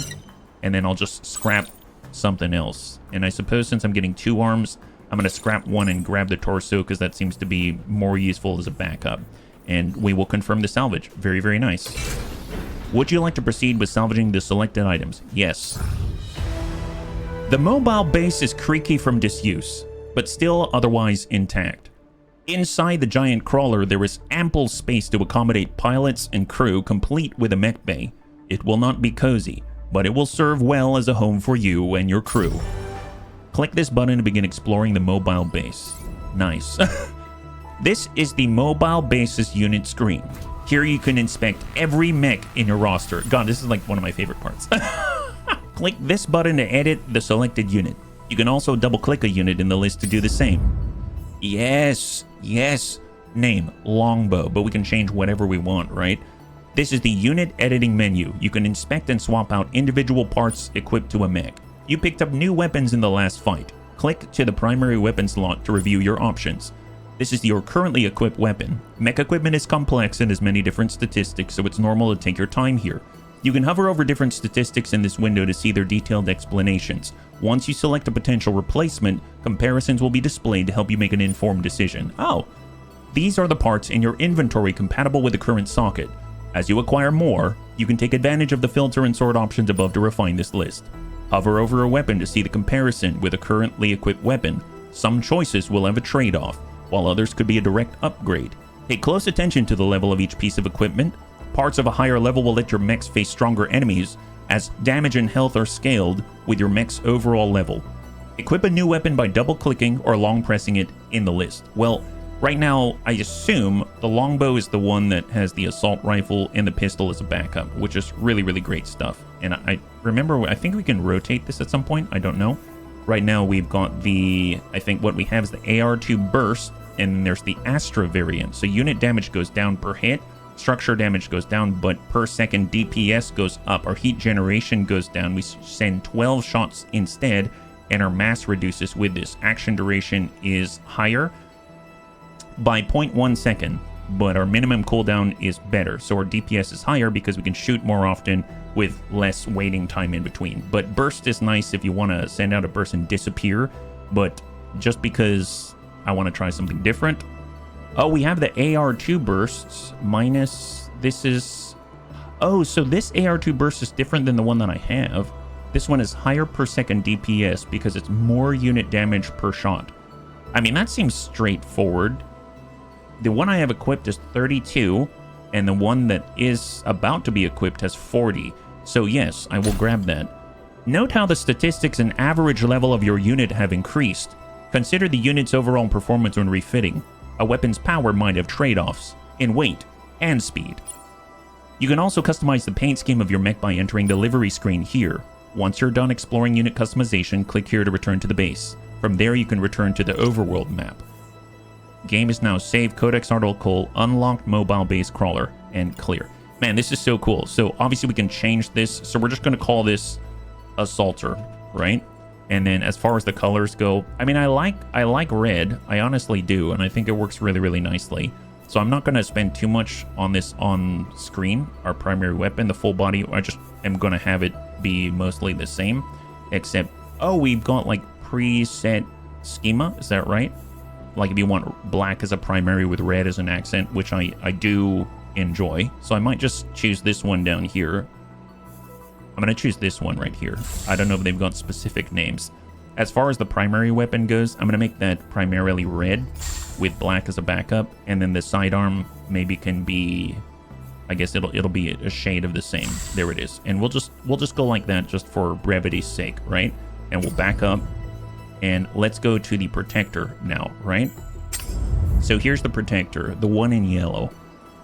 and then I'll just scrap something else. And I suppose since I'm getting 2 arms, I'm going to scrap one and grab the torso, because that seems to be more useful as a backup. And we will confirm the salvage. Very, very nice. Would you like to proceed with salvaging the selected items? Yes. The mobile base is creaky from disuse, but still otherwise intact. Inside the giant crawler, there is ample space to accommodate pilots and crew, complete with a mech bay. It will not be cozy, but it will serve well as a home for you and your crew. Click this button to begin exploring the mobile base. Nice. This is the mobile base's unit screen. Here you can inspect every mech in your roster. God, this is like one of my favorite parts. Click this button to edit the selected unit. You can also double-click a unit in the list to do the same. Yes. Name, Longbow, but we can change whatever we want, right? This is the unit editing menu. You can inspect and swap out individual parts equipped to a mech. You picked up new weapons in the last fight. Click to the primary weapon slot to review your options. This is your currently equipped weapon. Mech equipment is complex and has many different statistics, so it's normal to take your time here. You can hover over different statistics in this window to see their detailed explanations. Once you select a potential replacement, comparisons will be displayed to help you make an informed decision. Oh, these are the parts in your inventory compatible with the current socket. As you acquire more, you can take advantage of the filter and sort options above to refine this list. Hover over a weapon to see the comparison with a currently equipped weapon. Some choices will have a trade-off, while others could be a direct upgrade. Pay close attention to the level of each piece of equipment. Parts of a higher level will let your mechs face stronger enemies, as damage and health are scaled with your mech's overall level. Equip a new weapon by double-clicking or long-pressing it in the list. Well, right now, I assume the longbow is the one that has the assault rifle and the pistol as a backup, which is really, really great stuff. And I remember, I think we can rotate this at some point. I don't know. Right now, we've got the, I think what we have is the AR2 burst, and then there's the Astra variant. So unit damage goes down per hit, structure damage goes down, but per second DPS goes up. Our heat generation goes down. We send 12 shots instead, and our mass reduces with this. Action duration is higher by 0.1 second, but our minimum cooldown is better. So our DPS is higher because we can shoot more often with less waiting time in between. But burst is nice if you want to send out a burst and disappear, but just because I want to try something different. Oh, we have the AR2 bursts minus, this is, oh, so this AR2 burst is different than the one that I have. This one is higher per second DPS because it's more unit damage per shot. I mean, that seems straightforward. The one I have equipped is 32, and the one that is about to be equipped has 40. So yes, I will grab that. Note how the statistics and average level of your unit have increased. Consider the unit's overall performance when refitting. A weapon's power might have trade-offs in weight and speed. You can also customize the paint scheme of your mech by entering the livery screen here. Once you're done exploring unit customization, click here to return to the base. From there, you can return to the overworld map. Game is now saved, Codex article, unlocked mobile base crawler, and clear. Man, this is so cool. So obviously we can change this. So we're just going to call this Assaulter, right? And then as far as the colors go, I mean, I like red. I honestly do, and I think it works really, really nicely. So I'm not going to spend too much on this on screen. Our primary weapon, the full body, I just am going to have it be mostly the same, except, oh, we've got like preset schema. Is that right? Like if you want black as a primary with red as an accent, which I do enjoy. So I might just choose this one down here. I'm going to choose this one right here. I don't know if they've got specific names. As far as the primary weapon goes, I'm going to make that primarily red with black as a backup. And then the sidearm maybe can be, I guess it'll be a shade of the same. There it is. And we'll just go like that just for brevity's sake, right? And we'll back up. And let's go to the protector now, right? So here's the protector, the one in yellow.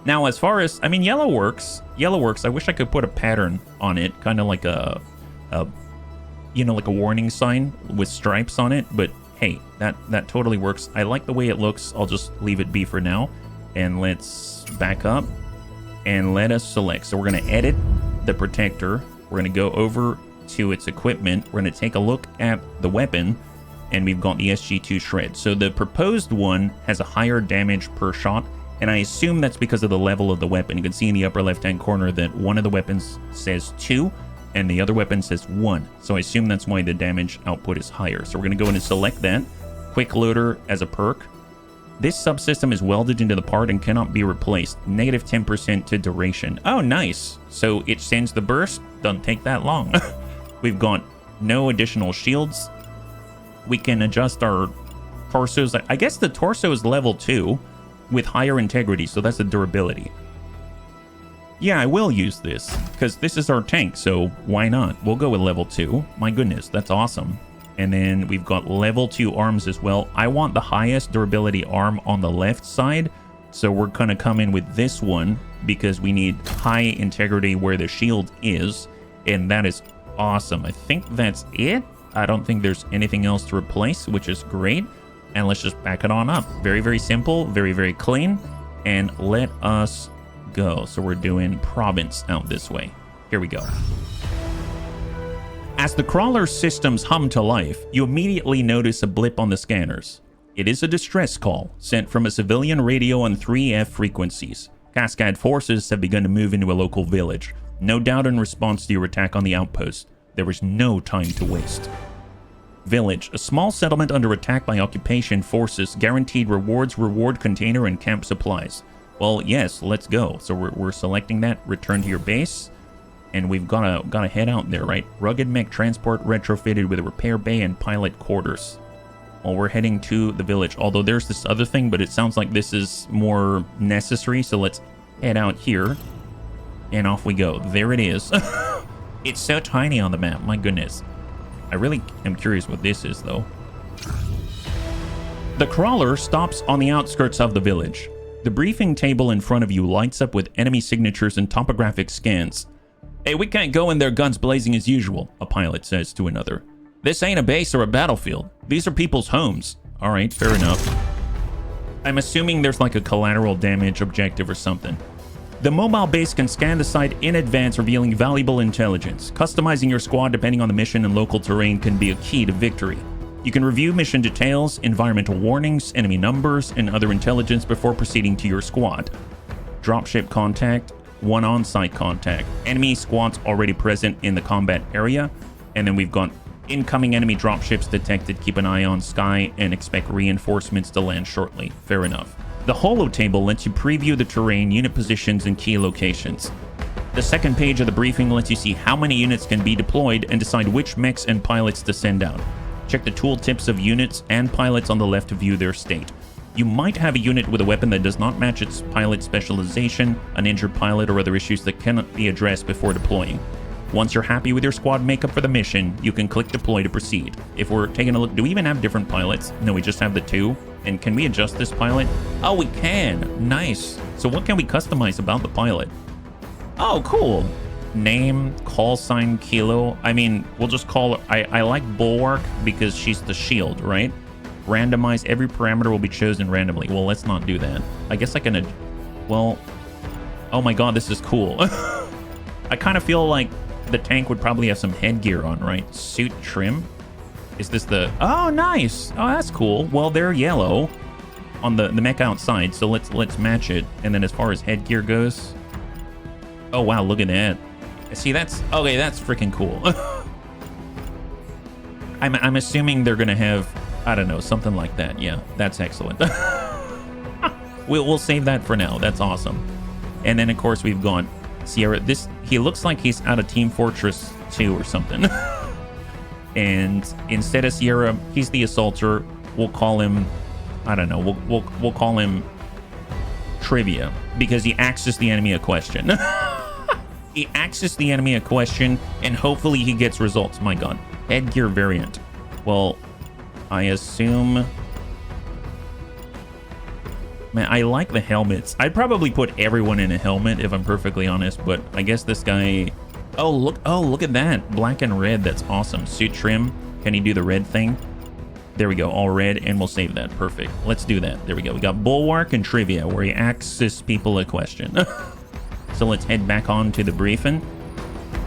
Now, as far as, I mean, yellow works. Yellow works. I wish I could put a pattern on it, kind of like a you know, like a warning sign with stripes on it. But hey, that totally works. I like the way it looks. I'll just leave it be for now. And let's back up and let us select. So we're going to edit the protector. We're going to go over to its equipment. We're going to take a look at the weapon. And we've got the SG2 Shred. So the proposed one has a higher damage per shot, and I assume that's because of the level of the weapon. You can see in the upper left-hand corner that one of the weapons says 2, and the other weapon says 1. So I assume that's why the damage output is higher. So we're going to go in and select that. Quick Loader as a perk. This subsystem is welded into the part and cannot be replaced. Negative 10% to duration. Oh, nice. So it sends the burst. Doesn't take that long. We've got no additional shields. We can adjust our torsos. I guess the torso is level 2 with higher integrity, so that's the durability. Yeah, I will use this because this is our tank, so why not? We'll go with level 2. My goodness, that's awesome. And then we've got level 2 arms as well. I want the highest durability arm on the left side, so we're going to come in with this one because we need high integrity where the shield is, and that is awesome. I think that's it. I don't think there's anything else to replace, which is great. And let's just back it on up. Very, very simple, very, very clean. And let us go. So we're doing province out this way. Here we go. As the crawler systems hum to life, you immediately notice a blip on the scanners. It is a distress call sent from a civilian radio on 3F frequencies. Cascade forces have begun to move into a local village. No doubt in response to your attack on the outpost. There is no time to waste. Village. A small settlement under attack by occupation forces. Guaranteed rewards, reward container, and camp supplies. Well, yes, let's go. So we're selecting that. Return to your base. And we've gotta head out there, right? Rugged mech transport retrofitted with a repair bay and pilot quarters. Well, we're heading to the village. Although there's this other thing, but it sounds like this is more necessary. So let's head out here. And off we go. There it is. It's so tiny on the map. My goodness. I really am curious what this is, though. The crawler stops on the outskirts of the village. The briefing table in front of you lights up with enemy signatures and topographic scans. Hey, we can't go in there guns blazing as usual, a pilot says to another. This ain't a base or a battlefield. These are people's homes. All right, fair enough. I'm assuming there's like a collateral damage objective or something. The mobile base can scan the site in advance, revealing valuable intelligence. Customizing your squad depending on the mission and local terrain can be a key to victory. You can review mission details, environmental warnings, enemy numbers, and other intelligence before proceeding to your squad. Dropship contact, one on-site contact. Enemy squads already present in the combat area. And then we've got incoming enemy dropships detected. Keep an eye on sky and expect reinforcements to land shortly. Fair enough. The holo table lets you preview the terrain, unit positions, and key locations. The second page of the briefing lets you see how many units can be deployed and decide which mechs and pilots to send out. Check the tooltips of units and pilots on the left to view their state. You might have a unit with a weapon that does not match its pilot specialization, an injured pilot, or other issues that cannot be addressed before deploying. Once you're happy with your squad makeup for the mission, you can click deploy to proceed. If we're taking a look, do we even have different pilots? No, we just have the two. And can we adjust this pilot? Oh, we can. Nice. So what can we customize about the pilot? Oh, cool. Name, call sign, kilo. I mean, we'll just call her. I like Bulwark because she's the shield, right? Randomize. Every parameter will be chosen randomly. Well, let's not do that. I guess I can. Well, oh my god, this is cool. I kind of feel like the tank would probably have some headgear on, right? Suit trim. Is this the... Oh, nice. Oh, that's cool. Well, they're yellow on the mech outside, so let's match it. And then as far as headgear goes... Oh, wow, look at that. See, that's... Okay, that's freaking cool. I'm assuming they're going to have... I don't know, something like that. Yeah, that's excellent. We'll save that for now. That's awesome. And then, of course, we've got Sierra. He looks like he's out of Team Fortress 2 or something. And instead of Sierra, he's the assaulter. We'll call him, I don't know, we'll call him Trivia because he asks the enemy a question. He asks the enemy a question and hopefully he gets results. My god. Headgear variant. Well, I assume... Man, I like the helmets. I'd probably put everyone in a helmet if I'm perfectly honest, but I guess this guy... Oh, look at that. Black and red. That's awesome. Suit trim. Can he do the red thing? There we go. All red, and we'll save that. Perfect. Let's do that. There we go. We got Bulwark and Trivia, where he asks people a question. So let's head back on to the briefing.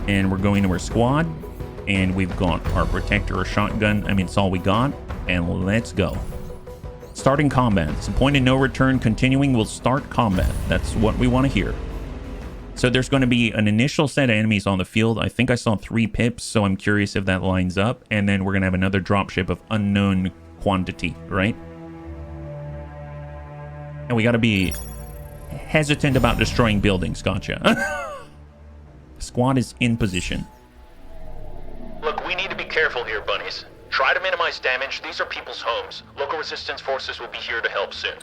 And we're going to our squad. And we've got our protector or shotgun. I mean, it's all we got. And let's go. Starting combat. It's a point of no return. Continuing will start combat. That's what we want to hear. So there's going to be an initial set of enemies on the field. I think I saw 3 pips, so I'm curious if that lines up. And then we're going to have another dropship of unknown quantity, right? And we got to be hesitant about destroying buildings. Gotcha. Squad is in position. Look, we need to be careful here, bunnies. Try to minimize damage. These are people's homes. Local resistance forces will be here to help soon.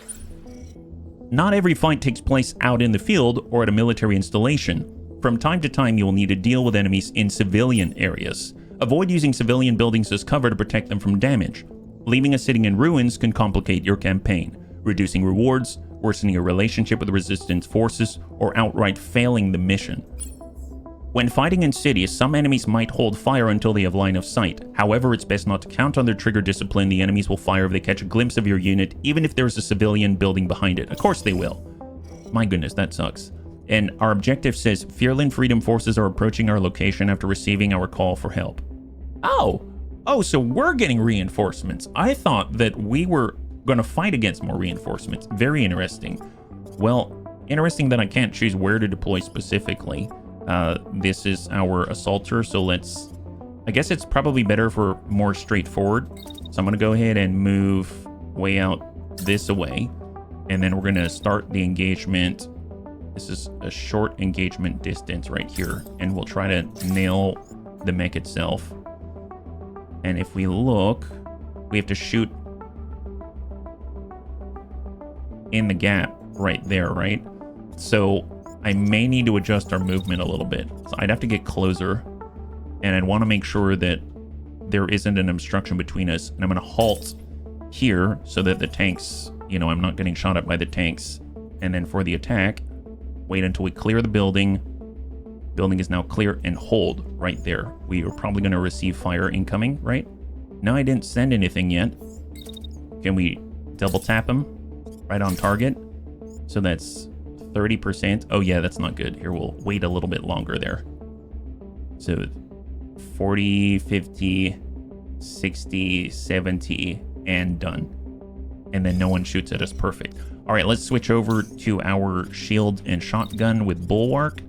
Not every fight takes place out in the field or at a military installation. From time to time, you will need to deal with enemies in civilian areas. Avoid using civilian buildings as cover to protect them from damage. Leaving us sitting in ruins can complicate your campaign, reducing rewards, worsening your relationship with the resistance forces, or outright failing the mission. When fighting in cities, some enemies might hold fire until they have line of sight. However, it's best not to count on their trigger discipline. The enemies will fire if they catch a glimpse of your unit, even if there's a civilian building behind it. Of course they will. My goodness, that sucks. And our objective says, Fyrland Freedom Forces are approaching our location after receiving our call for help. Oh, so we're getting reinforcements. I thought that we were going to fight against more reinforcements. Very interesting. Well, interesting that I can't choose where to deploy specifically. This is our assaulter, so let's... I guess it's probably better for more straightforward. So I'm going to go ahead and move way out this way. And then we're going to start the engagement. This is a short engagement distance right here. And we'll try to nail the mech itself. And if we look, we have to shoot in the gap right there, right? So I may need to adjust our movement a little bit. So I'd have to get closer. And I'd want to make sure that there isn't an obstruction between us. And I'm going to halt here so that the tanks, you know, I'm not getting shot at by the tanks. And then for the attack, wait until we clear the building. Building is now clear, and hold right there. We are probably going to receive fire incoming, right? No, I didn't send anything yet. Can we double tap him right on target? So that's 30%. Oh yeah, that's not good. Here, we'll wait a little bit longer there. So 40, 50, 60, 70, and done. And then no one shoots at us. Perfect. All right, let's switch over to our shield and shotgun with bulwark.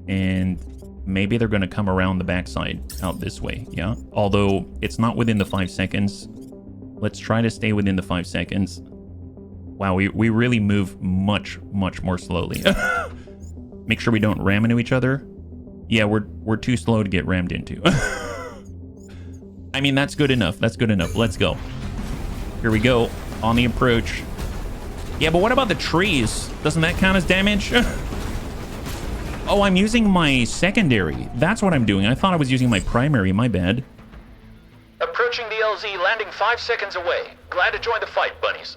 And maybe they're going to come around the backside out this way. Yeah. Although it's not within the 5 seconds. Let's try to stay within the 5 seconds. Wow, we really move much more slowly. Make sure we don't ram into each other. Yeah, we're too slow to get rammed into. I mean, that's good enough. That's good enough. Let's go. Here we go. On the approach. Yeah, but what about the trees? Doesn't that count as damage? Oh, I'm using my secondary. That's what I'm doing. I thought I was using my primary. My bad. Approaching the LZ, landing 5 seconds away. Glad to join the fight, bunnies.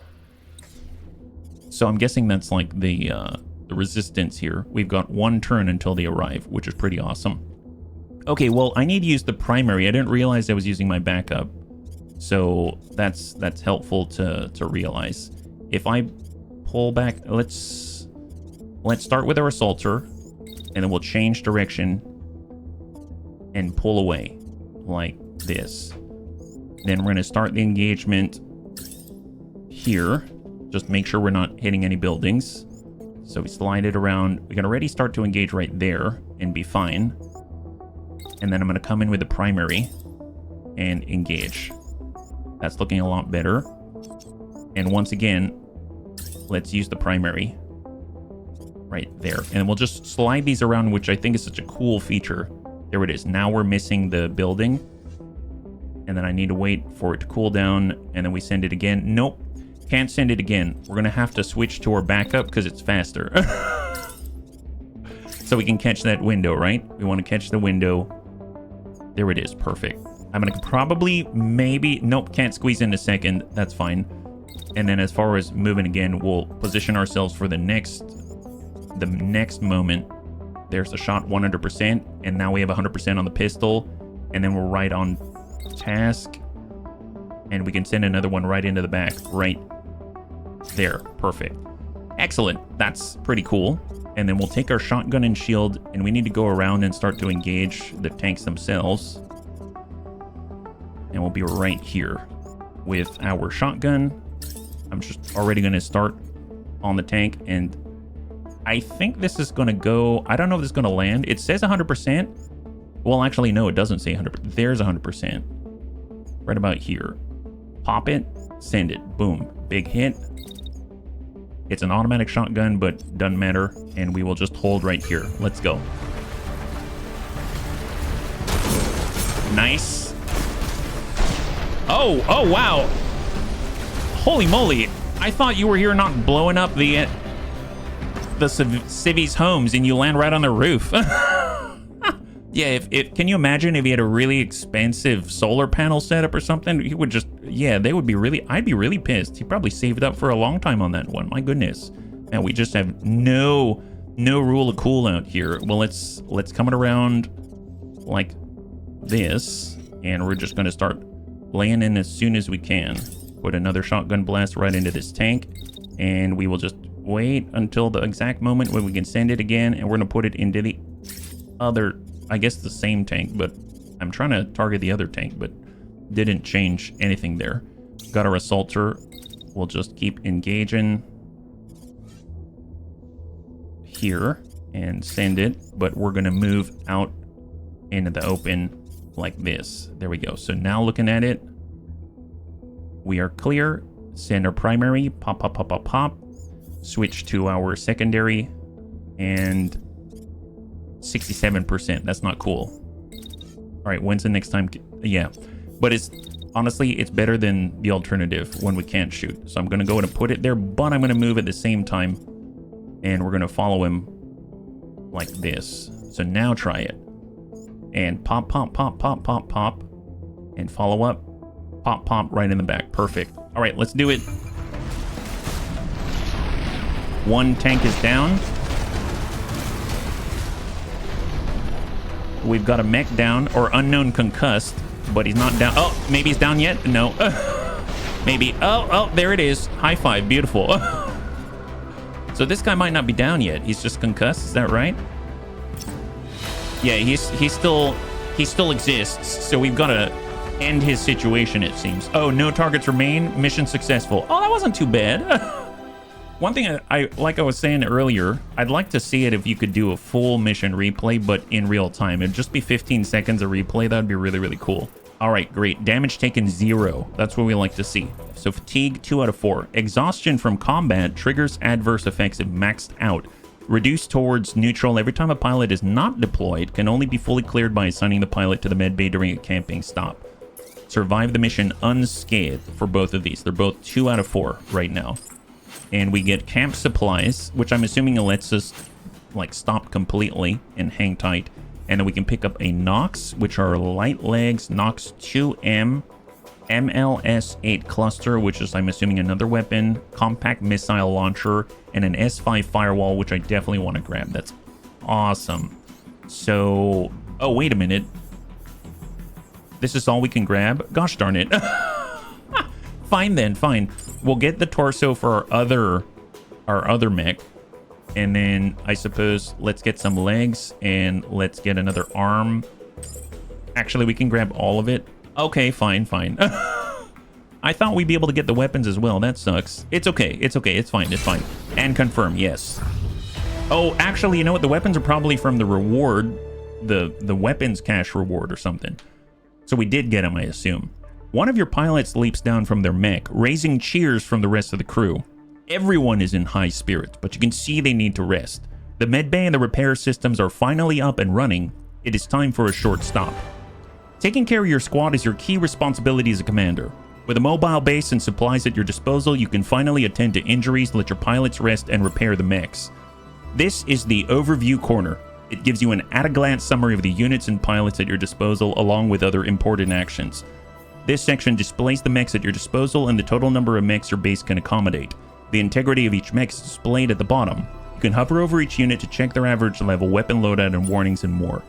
So I'm guessing that's like the resistance here. We've got 1 turn until they arrive, which is pretty awesome. Okay, well, I need to use the primary. I didn't realize I was using my backup. So that's helpful to realize. If I pull back, let's start with our assaulter, and then we'll change direction and pull away like this. Then we're going to start the engagement here. Just make sure we're not hitting any buildings. So we slide it around. We can already start to engage right there and be fine. And then I'm going to come in with the primary and engage. That's looking a lot better. And once again, let's use the primary right there. And we'll just slide these around, which I think is such a cool feature. There it is. Now we're missing the building. And then I need to wait for it to cool down. And then we send it again. Nope. Can't send it again. We're going to have to switch to our backup because it's faster. So we can catch that window, right? We want to catch the window. There it is. Perfect. I'm going to probably, maybe... Nope, can't squeeze in a second. That's fine. And then as far as moving again, we'll position ourselves for the next moment. There's a shot 100%. And now we have 100% on the pistol. And then we're right on task. And we can send another one right into the back. Right there. Perfect. Excellent. That's pretty cool. And then we'll take our shotgun and shield, and we need to go around and start to engage the tanks themselves. And we'll be right here with our shotgun. I'm just already going to start on the tank, and I think this is going to go... I don't know if this is going to land. It says 100%. Well, actually, no, it doesn't say 100%. There's 100%. Right about here. Pop it. Send it. Boom. Big hit. It's an automatic shotgun, but doesn't matter. And we will just hold right here. Let's go. Nice. Oh, wow. Holy moly. I thought you were here not blowing up the civvies' homes, and you land right on the roof. Yeah, if can you imagine if he had a really expensive solar panel setup or something? He would just, yeah, they would be really, I'd be really pissed. He probably saved up for a long time on that one. My goodness. And we just have no rule of cool out here. Well, let's come it around like this, and we're just going to start laying in as soon as we can. Put another shotgun blast right into this tank, and we will just wait until the exact moment when we can send it again, and we're going to put it into the other, I guess the same tank, but I'm trying to target the other tank, but didn't change anything there. Got our assaulter. We'll just keep engaging here, and send it, but we're going to move out into the open like this. There we go. So now looking at it, we are clear. Send our primary, pop, pop, pop, pop, pop. Switch to our secondary, and 67%. That's not cool. All right, when's the next time? Yeah, but it's honestly, it's better than the alternative when we can't shoot. So I'm going to go ahead and put it there, but I'm going to move at the same time, and we're going to follow him like this. So now try it. And pop, pop, pop, pop, pop, pop. And follow up. Pop, pop, right in the back. Perfect. All right, let's do it. One tank is down. We've got a mech down, or unknown concussed, but he's not down. Oh, maybe he's down yet? No. Maybe. Oh, there it is. High five. Beautiful. So this guy might not be down yet. He's just concussed. Is that right? Yeah, he still exists. So we've got to end his situation, it seems. Oh, no targets remain. Mission successful. Oh, that wasn't too bad. One thing I like I was saying earlier, I'd like to see it if you could do a full mission replay, but in real time. It'd just be 15 seconds of replay. That'd be really, really cool. All right, great. Damage taken 0. That's what we like to see. So fatigue 2 out of 4. Exhaustion from combat triggers adverse effects if maxed out. Reduced towards neutral every time a pilot is not deployed. Can only be fully cleared by assigning the pilot to the medbay during a camping stop. Survive the mission unscathed for both of these. They're both 2 out of 4 right now. And we get camp supplies, which I'm assuming lets us like stop completely and hang tight. And then we can pick up a Nox, which are light legs, Nox 2M, MLS-8 cluster, which is, I'm assuming, another weapon, compact missile launcher, and an S5 firewall, which I definitely want to grab. That's awesome. So, oh, wait a minute. This is all we can grab? Gosh darn it. Fine then, fine. We'll get the torso for our other mech. And then I suppose let's get some legs and let's get another arm. Actually, we can grab all of it. Okay, fine. I thought we'd be able to get the weapons as well. That sucks. It's okay. It's fine. And confirm, yes. Oh, actually, you know what? The weapons are probably from the reward, the weapons cache reward or something. So we did get them, I assume. One of your pilots leaps down from their mech, raising cheers from the rest of the crew. Everyone is in high spirits, but you can see they need to rest. The medbay and the repair systems are finally up and running. It is time for a short stop. Taking care of your squad is your key responsibility as a commander. With a mobile base and supplies at your disposal, you can finally attend to injuries, let your pilots rest, and repair the mechs. This is the Overview Corner. It gives you an at-a-glance summary of the units and pilots at your disposal, along with other important actions. This section displays the mechs at your disposal and the total number of mechs your base can accommodate. The integrity of each mech is displayed at the bottom. You can hover over each unit to check their average level, weapon loadout, and warnings, and more.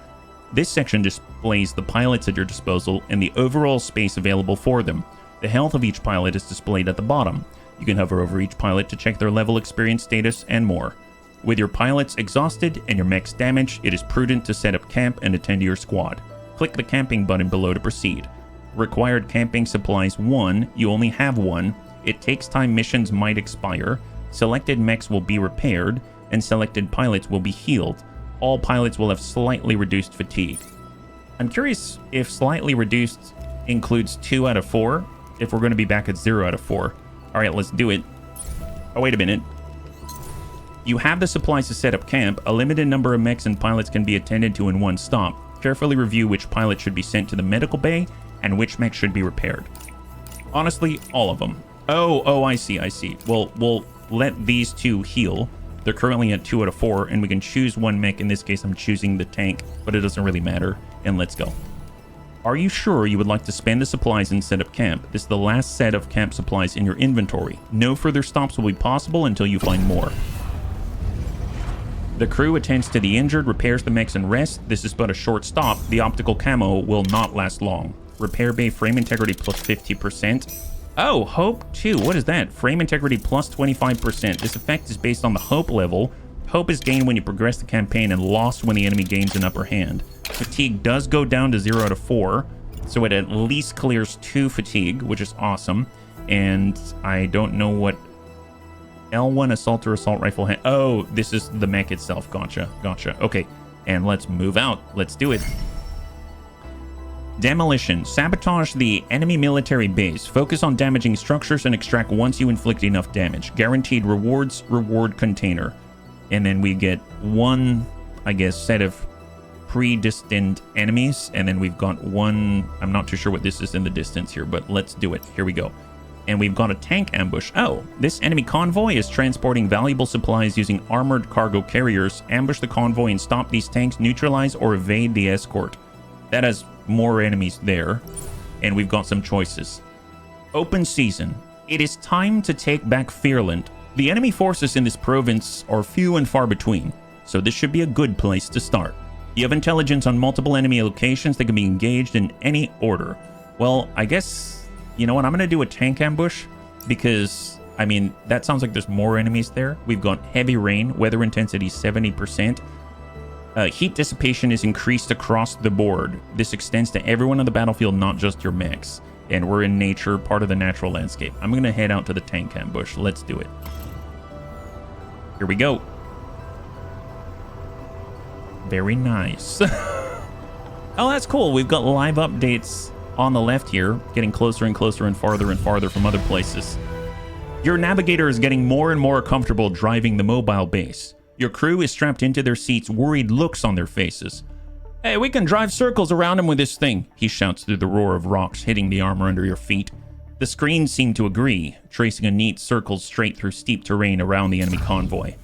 This section displays the pilots at your disposal and the overall space available for them. The health of each pilot is displayed at the bottom. You can hover over each pilot to check their level, experience status, and more. With your pilots exhausted and your mechs damaged, it is prudent to set up camp and attend to your squad. Click the camping button below to proceed. Required camping supplies 1, you only have 1. It takes time, missions might expire. Selected mechs will be repaired, and selected pilots will be healed. All pilots will have slightly reduced fatigue. I'm curious if slightly reduced includes 2 out of 4, if we're going to be back at 0 out of 4. Alright, let's do it. Oh, wait a minute. You have the supplies to set up camp. A limited number of mechs and pilots can be attended to in one stop. Carefully review which pilot should be sent to the medical bay and which mech should be repaired. Honestly, all of them. Oh, I see. We'll let these 2 heal. They're currently at 2 out of 4, and we can choose one mech. In this case, I'm choosing the tank, but it doesn't really matter. And let's go. Are you sure you would like to spend the supplies and set up camp? This is the last set of camp supplies in your inventory. No further stops will be possible until you find more. The crew attends to the injured, repairs the mechs, and rests. This is but a short stop. The optical camo will not last long. Repair bay frame integrity plus 50%. Oh, Hope 2. What is that? Frame integrity plus 25%. This effect is based on the Hope level. Hope is gained when you progress the campaign and lost when the enemy gains an upper hand. Fatigue does go down to 0 out of 4, so it at least clears 2 fatigue, which is awesome. And I don't know what L1 assaulter assault rifle. Oh, this is the mech itself. Gotcha. Gotcha. Okay. And let's move out. Let's do it. Demolition. Sabotage the enemy military base. Focus on damaging structures and extract once you inflict enough damage. Guaranteed rewards. Reward container. And then we get one, I guess, set of predestined enemies. And then we've got one. I'm not too sure what this is in the distance here, but let's do it. Here we go. And we've got a tank ambush. Oh, this enemy convoy is transporting valuable supplies using armored cargo carriers. Ambush the convoy and stop these tanks, neutralize or evade the escort. That has more enemies there. And we've got some choices. Open season. It is time to take back Fyrland. The enemy forces in this province are few and far between, so this should be a good place to start. You have intelligence on multiple enemy locations that can be engaged in any order. Well, I guess... You know what? I'm going to do a tank ambush because, I mean, that sounds like there's more enemies there. We've got heavy rain, weather intensity 70%. Heat dissipation is increased across the board. This extends to everyone on the battlefield, not just your mechs. And we're in nature, part of the natural landscape. I'm going to head out to the tank ambush. Let's do it. Here we go. Very nice. Oh, that's cool. We've got live updates on the left here, getting closer and closer and farther from other places. Your navigator is getting more and more comfortable driving the mobile base. Your crew is strapped into their seats, worried looks on their faces. Hey, we can drive circles around him with this thing, he shouts through the roar of rocks hitting the armor under your feet. The screens seem to agree, tracing a neat circle straight through steep terrain around the enemy convoy.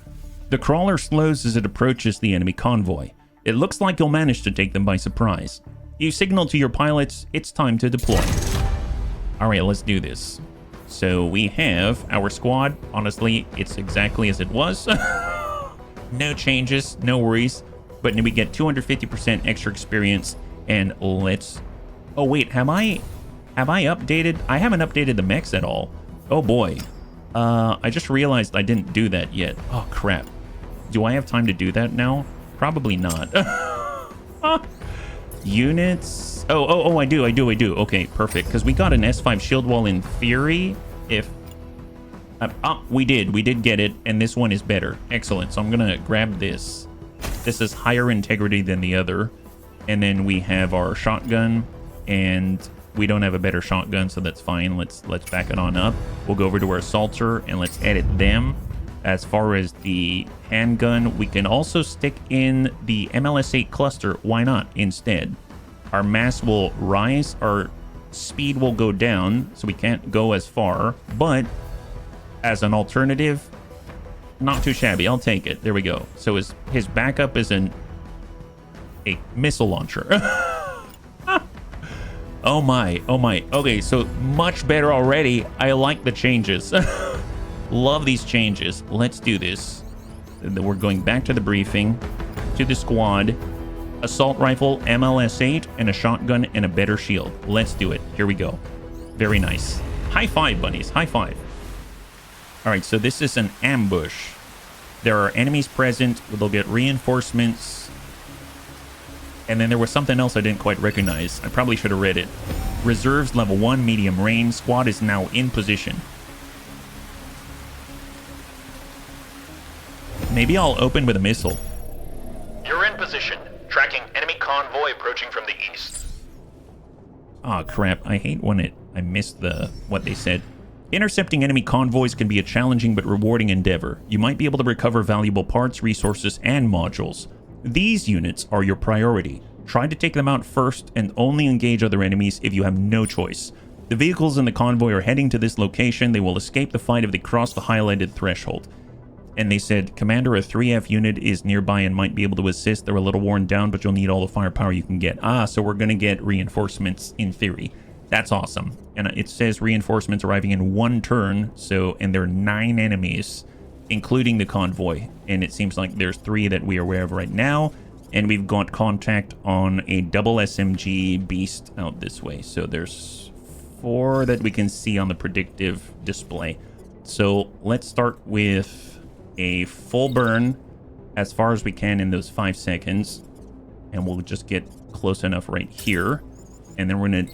The crawler slows as it approaches the enemy convoy. It looks like you'll manage to take them by surprise. You signal to your pilots, it's time to deploy. Alright, let's do this. So we have our squad. Honestly, it's exactly as it was. No changes, no worries. But then we get 250% extra experience. And let's... Oh wait, have I updated? I haven't updated the mechs at all. Oh boy. I just realized I didn't do that yet. Oh crap. Do I have time to do that now? Probably not. Units. Oh, I do. Okay, perfect. Because we got an S5 shield wall in theory. If we did get it, and this one is better. Excellent. So I'm gonna grab this. This is higher integrity than the other. And then we have our shotgun, and we don't have a better shotgun, so that's fine. Let's back it on up. We'll go over to our assaulter and let's edit them. As far as the handgun, we can also stick in the MLS-8 cluster. Why not instead? Our mass will rise, our speed will go down, so we can't go as far. But as an alternative, not too shabby. I'll take it. There we go. So his backup is a missile launcher. Oh my. Okay, so much better already. I like the changes. Love these changes. Let's do this. We're going back to the briefing, to the squad. Assault rifle, MLS-8, and a shotgun and a better shield. Let's do it. Here we go. Very nice. High five, buddies. High five. All right, so this is an ambush. There are enemies present. They'll get reinforcements. And then there was something else I didn't quite recognize. I probably should have read it. Reserves level 1, medium range. Squad is now in position. Maybe I'll open with a missile. You're in position. Tracking enemy convoy approaching from the east. Ah, crap. I hate when I missed what they said. Intercepting enemy convoys can be a challenging but rewarding endeavor. You might be able to recover valuable parts, resources, and modules. These units are your priority. Try to take them out first and only engage other enemies if you have no choice. The vehicles in the convoy are heading to this location. They will escape the fight if they cross the highlighted threshold. And they said, Commander, a 3F unit is nearby and might be able to assist. They're a little worn down, but you'll need all the firepower you can get. Ah, so we're going to get reinforcements in theory. That's awesome. And it says reinforcements arriving in 1 turn. So, and there are 9 enemies, including the convoy. And it seems like there's 3 that we are aware of right now. And we've got contact on a double SMG beast out this way. So there's 4 that we can see on the predictive display. So let's start with a full burn as far as we can in those 5 seconds. And we'll just get close enough right here. And then we're going to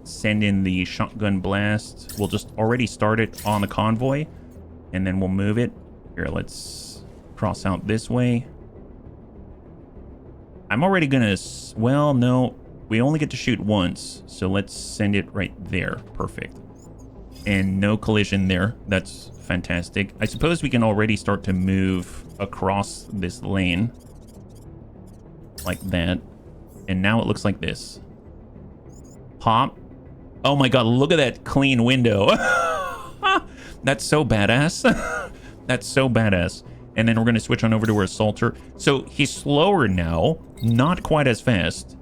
send in the shotgun blast. We'll just already start it on the convoy. And then we'll move it. Here, let's cross out this way. I'm already gonna... Well, no. We only get to shoot once. So let's send it right there. Perfect. And no collision there. That's fantastic. I suppose we can already start to move across this lane. Like that. And now it looks like this. Pop. Oh my god, look at that clean window. That's so badass. That's so badass. And then we're going to switch on over to our assaulter. So he's slower now. Not quite as fast.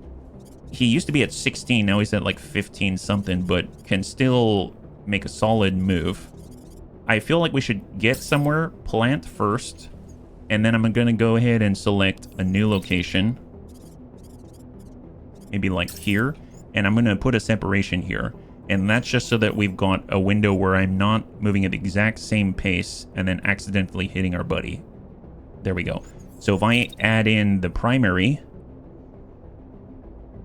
He used to be at 16. Now he's at like 15 something. But can still make a solid move. I feel like we should get somewhere. Plant first. And then I'm going to go ahead and select a new location. Maybe like here. And I'm going to put a separation here. And that's just so that we've got a window where I'm not moving at the exact same pace and then accidentally hitting our buddy. There we go. So if I add in the primary...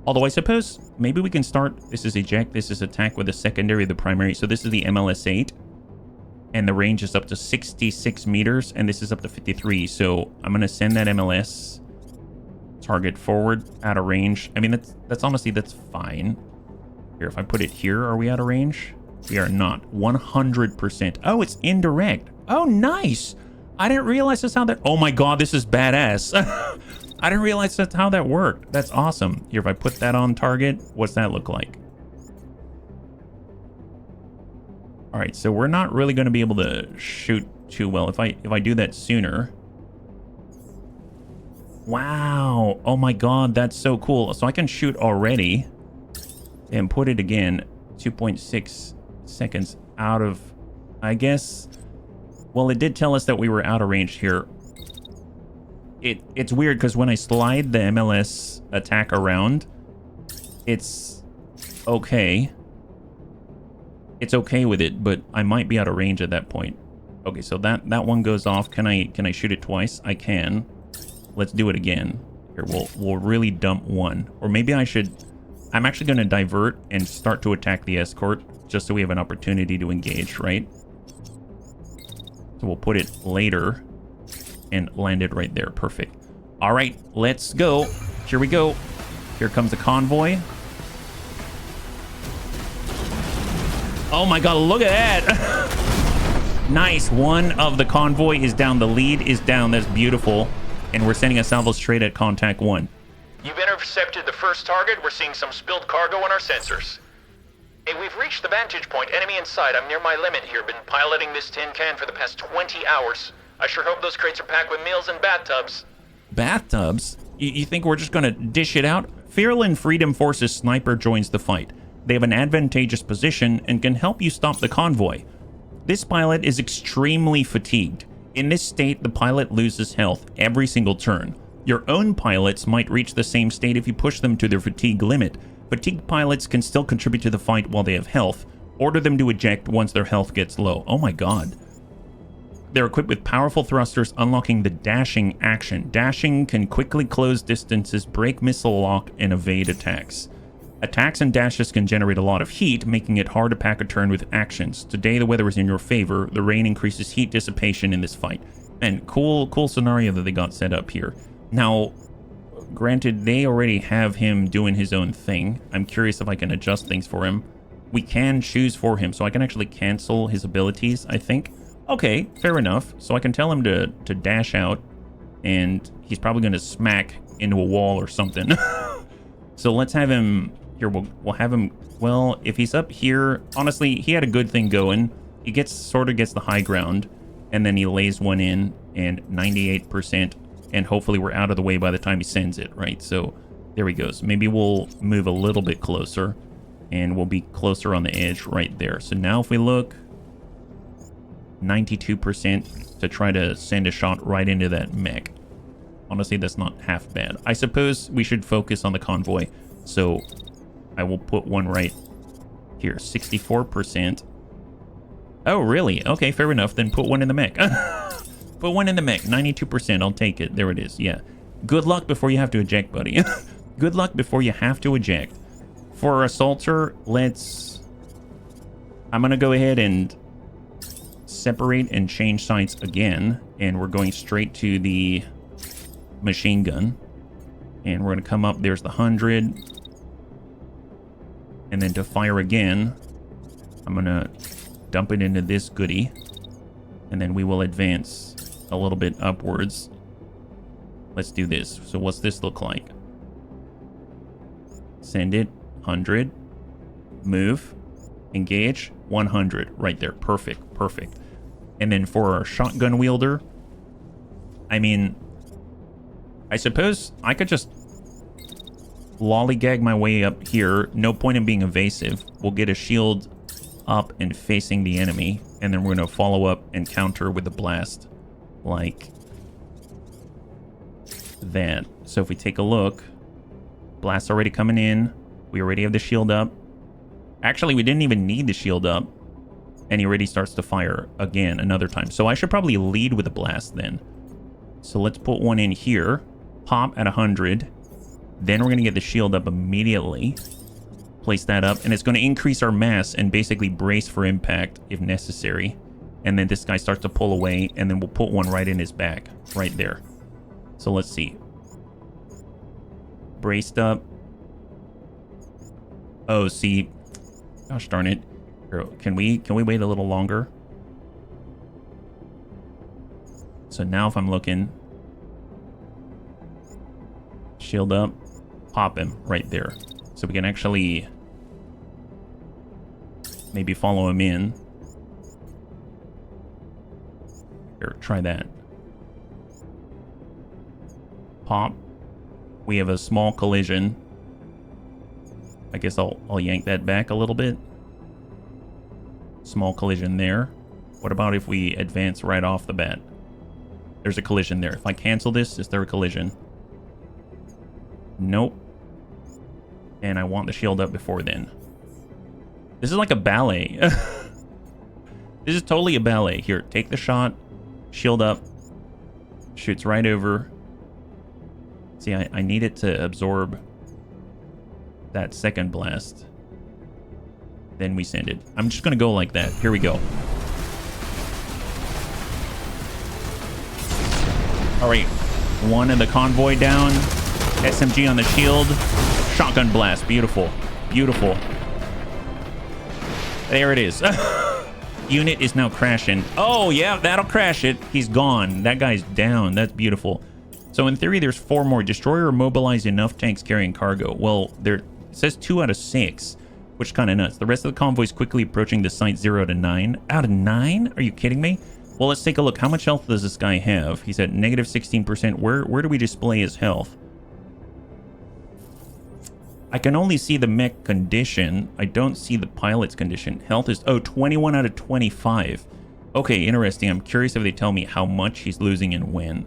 Although I suppose maybe we can start... This is eject, this is attack with the secondary, the primary. So this is the MLS-8. And the range is up to 66 meters. And this is up to 53. So I'm going to send that MLS... Target forward, out of range. I mean, that's honestly, that's fine. Here, if I put it here, are we out of range? We are not. 100%. Oh, it's indirect. Oh, nice. I didn't realize that's how that... Oh my god, this is badass. I didn't realize that's how that worked. That's awesome. Here, if I put that on target, what's that look like? All right, so we're not really going to be able to shoot too well. If I do that sooner... Wow. Oh my god, that's so cool. So I can shoot already and put it again 2.6 seconds out of, I guess. Well, it did tell us that we were out of range here. It's weird because when I slide the MLS attack around, it's okay. It's okay with it, but I might be out of range at that point. Okay, so that one goes off. Can I shoot it twice? I can. Let's do it again. Here, we'll really dump one. Or maybe I should... I'm actually going to divert and start to attack the escort, just so we have an opportunity to engage, right? So we'll put it later and land it right there. Perfect. All right, let's go. Here we go. Here comes the convoy. Oh my god, look at that. Nice. One of the convoy is down. The lead is down. That's beautiful. And we're sending a salvo straight at contact 1. You've intercepted the first target. We're seeing some spilled cargo on our sensors. Hey, we've reached the vantage point. Enemy in sight. I'm near my limit here. Been piloting this tin can for the past 20 hours. I sure hope those crates are packed with meals and bathtubs. Bathtubs? You think we're just gonna dish it out? Fyrland Freedom Forces sniper joins the fight. They have an advantageous position and can help you stop the convoy. This pilot is extremely fatigued. In this state, the pilot loses health every single turn. Your own pilots might reach the same state if you push them to their fatigue limit. Fatigued pilots can still contribute to the fight while they have health. Order them to eject once their health gets low. Oh my god. They're equipped with powerful thrusters, unlocking the dashing action. Dashing can quickly close distances, break missile lock, and evade attacks. Attacks and dashes can generate a lot of heat, making it hard to pack a turn with actions. Today the weather is in your favor. The rain increases heat dissipation in this fight. And cool scenario that they got set up here. Now, granted, they already have him doing his own thing. I'm curious if I can adjust things for him. We can choose for him, so I can actually cancel his abilities, I think. Okay, fair enough. So I can tell him to dash out, and he's probably going to smack into a wall or something. So let's have him... Here, we'll have him... Well, if he's up here... Honestly, he had a good thing going. He sort of gets the high ground, and then he lays one in, and 98%, and hopefully we're out of the way by the time he sends it, right? So there he goes. Maybe we'll move a little bit closer, and we'll be closer on the edge right there. So now if we look... 92% to try to send a shot right into that mech. Honestly, that's not half bad. I suppose we should focus on the convoy. So I will put one right here. 64%. Oh, really? Okay, fair enough. Then put one in the mech. Put one in the mech. 92%. I'll take it. There it is. Yeah. Good luck before you have to eject, buddy. Good luck before you have to eject. For our assaulter, let's... I'm going to go ahead and separate and change sights again, and we're going straight to the machine gun. And we're going to come up, there's the 100. And then to fire again, I'm going to dump it into this goodie. And then we will advance a little bit upwards. Let's do this. So what's this look like? Send it, 100. Move. Engage, 100. Right there. Perfect, perfect. And then for our shotgun wielder, I mean, I suppose I could just lollygag my way up here. No point in being evasive. We'll get a shield up and facing the enemy, and then we're going to follow up and counter with a blast like that. So if we take a look, blast already coming in. We already have the shield up. Actually, we didn't even need the shield up, and he already starts to fire again another time. So I should probably lead with a blast then. So let's put one in here. Pop at 100. Then we're going to get the shield up immediately. Place that up, and it's going to increase our mass and basically brace for impact if necessary. And then this guy starts to pull away, and then we'll put one right in his back, right there. So let's see. Braced up. Oh, see. Gosh darn it. Can we wait a little longer? So now if I'm looking, shield up, pop him right there. So we can actually maybe follow him in. Here, try that. Pop. We have a small collision. I guess I'll yank that back a little bit. Small collision there. What about if we advance right off the bat? There's a collision there. If I cancel this, is there a collision? Nope. And I want the shield up before then. This is like a ballet. This is totally a ballet. Here, take the shot. Shield up. Shoots right over. See, I need it to absorb that second blast. Then we send it. I'm just going to go like that. Here we go. All right. One of the convoy down. SMG on the shield. Shotgun blast. Beautiful. Beautiful. There it is. Unit is now crashing. Oh, yeah, that'll crash it. He's gone. That guy's down. That's beautiful. So in theory, there's 4 more. Destroy or mobilize enough tanks carrying cargo. Well, it says 2 out of 6, which is kind of nuts. The rest of the convoy is quickly approaching the site 0 to 9. Out of 9? Are you kidding me? Well, let's take a look. How much health does this guy have? He's at negative 16%. Where do we display his health? I can only see the mech condition. I don't see the pilot's condition. Health is, 21 out of 25. Okay, interesting. I'm curious if they tell me how much he's losing and when.